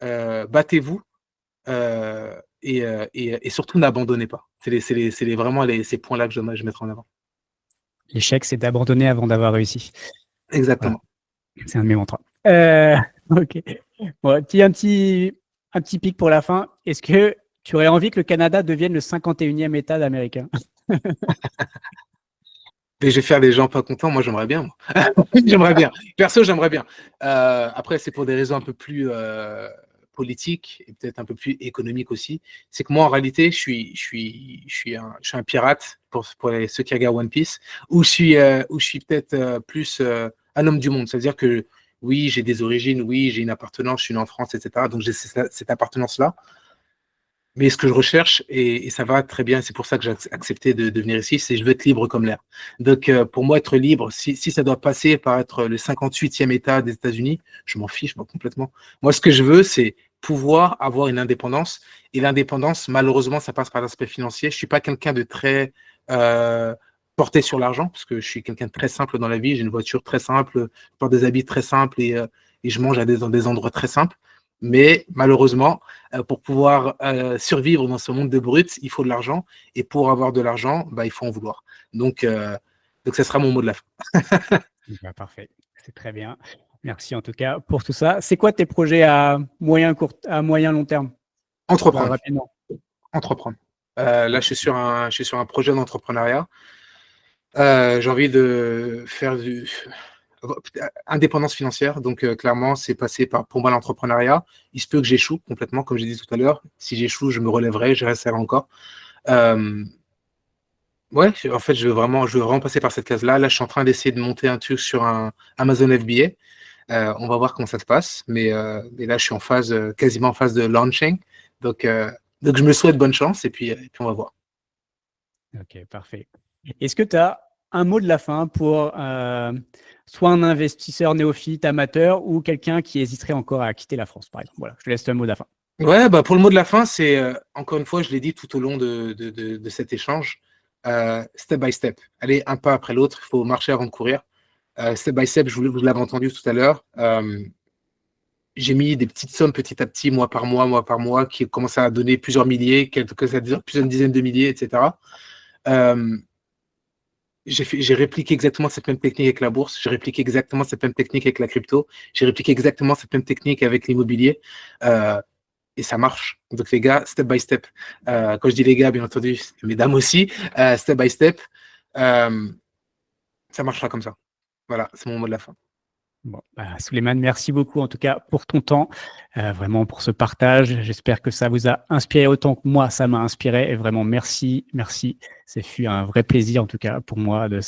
battez-vous et surtout n'abandonnez pas. C'est vraiment ces points-là que je mettrai en avant. l'échec, c'est d'abandonner avant d'avoir réussi. Voilà, Exactement. c'est un de mes mantras. Ok. Bon, un petit pic pour la fin. Est-ce que tu aurais envie que le Canada devienne le 51e État américain? Mais je vais faire des gens pas contents, moi j'aimerais bien. Moi. J'aimerais bien. Perso, j'aimerais bien. Après, c'est pour des raisons un peu plus politiques et peut-être un peu plus économiques aussi. C'est que moi, en réalité, je suis un pirate pour ceux qui regardent One Piece, ou je suis peut-être plus un homme du monde. C'est-à-dire que oui, j'ai des origines, oui, j'ai une appartenance, je suis né en France, etc. Donc j'ai cette appartenance-là. Mais ce que je recherche, et ça va très bien, c'est pour ça que j'ai accepté de venir ici, c'est je veux être libre comme l'air. Donc, pour moi, être libre, si ça doit passer par être le 58e État des États-Unis, je m'en fiche, moi, complètement. Moi, ce que je veux, c'est pouvoir avoir une indépendance. Et l'indépendance, malheureusement, ça passe par l'aspect financier. Je suis pas quelqu'un de très porté sur l'argent, parce que je suis quelqu'un de très simple dans la vie. J'ai une voiture très simple, je porte des habits très simples et je mange dans des endroits très simples. Mais malheureusement, pour pouvoir survivre dans ce monde de brutes, il faut de l'argent. Et pour avoir de l'argent, bah, il faut en vouloir. Donc, ce sera mon mot de la fin. Bah, parfait, c'est très bien. Merci en tout cas pour tout ça. C'est quoi tes projets à moyen long terme? Entreprendre. Rapidement. Entreprendre. Là, je suis sur un projet d'entrepreneuriat. J'ai envie de faire indépendance financière. Donc, clairement, c'est passé par, pour moi, l'entrepreneuriat. Il se peut que j'échoue complètement, comme j'ai dit tout à l'heure. Si j'échoue, je me relèverai, je resterai encore. Ouais, en fait, je veux vraiment passer par cette case-là. Là, je suis en train d'essayer de monter un truc sur un Amazon FBA. On va voir comment ça se passe. Mais là, je suis quasiment en phase de launching. Donc, je me souhaite bonne chance et puis on va voir. Ok, parfait. Est-ce que tu as un mot de la fin pour soit un investisseur néophyte, amateur, ou quelqu'un qui hésiterait encore à quitter la France, par exemple? Voilà, je te laisse un mot de la fin. Ouais, bah pour le mot de la fin, c'est encore une fois, je l'ai dit tout au long de cet échange, step by step. Allez, un pas après l'autre, il faut marcher avant de courir. Step by step, vous l'avez entendu tout à l'heure. J'ai mis des petites sommes petit à petit, mois par mois, qui commençaient à donner plusieurs milliers, plusieurs dizaines de milliers, etc. J'ai répliqué exactement cette même technique avec la bourse, j'ai répliqué exactement cette même technique avec la crypto, j'ai répliqué exactement cette même technique avec l'immobilier. Et ça marche. Donc, les gars, step by step. Quand je dis les gars, bien entendu, mesdames aussi, step by step, ça marchera comme ça. Voilà, c'est mon mot de la fin. Bon, bah, Souleymane, merci beaucoup en tout cas pour ton temps, vraiment pour ce partage. J'espère que ça vous a inspiré autant que moi, ça m'a inspiré. Et vraiment, merci, merci. Ça fut un vrai plaisir en tout cas pour moi de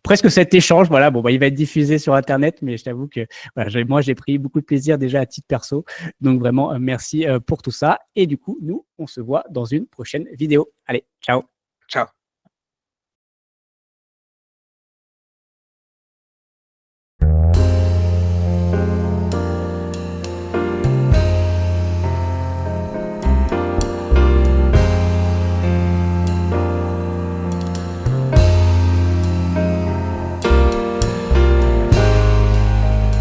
presque cet échange. Voilà, bon, bah, il va être diffusé sur Internet, mais je t'avoue que voilà, moi, j'ai pris beaucoup de plaisir déjà à titre perso. Donc vraiment, merci pour tout ça. Et du coup, nous, on se voit dans une prochaine vidéo. Allez, ciao. Ciao.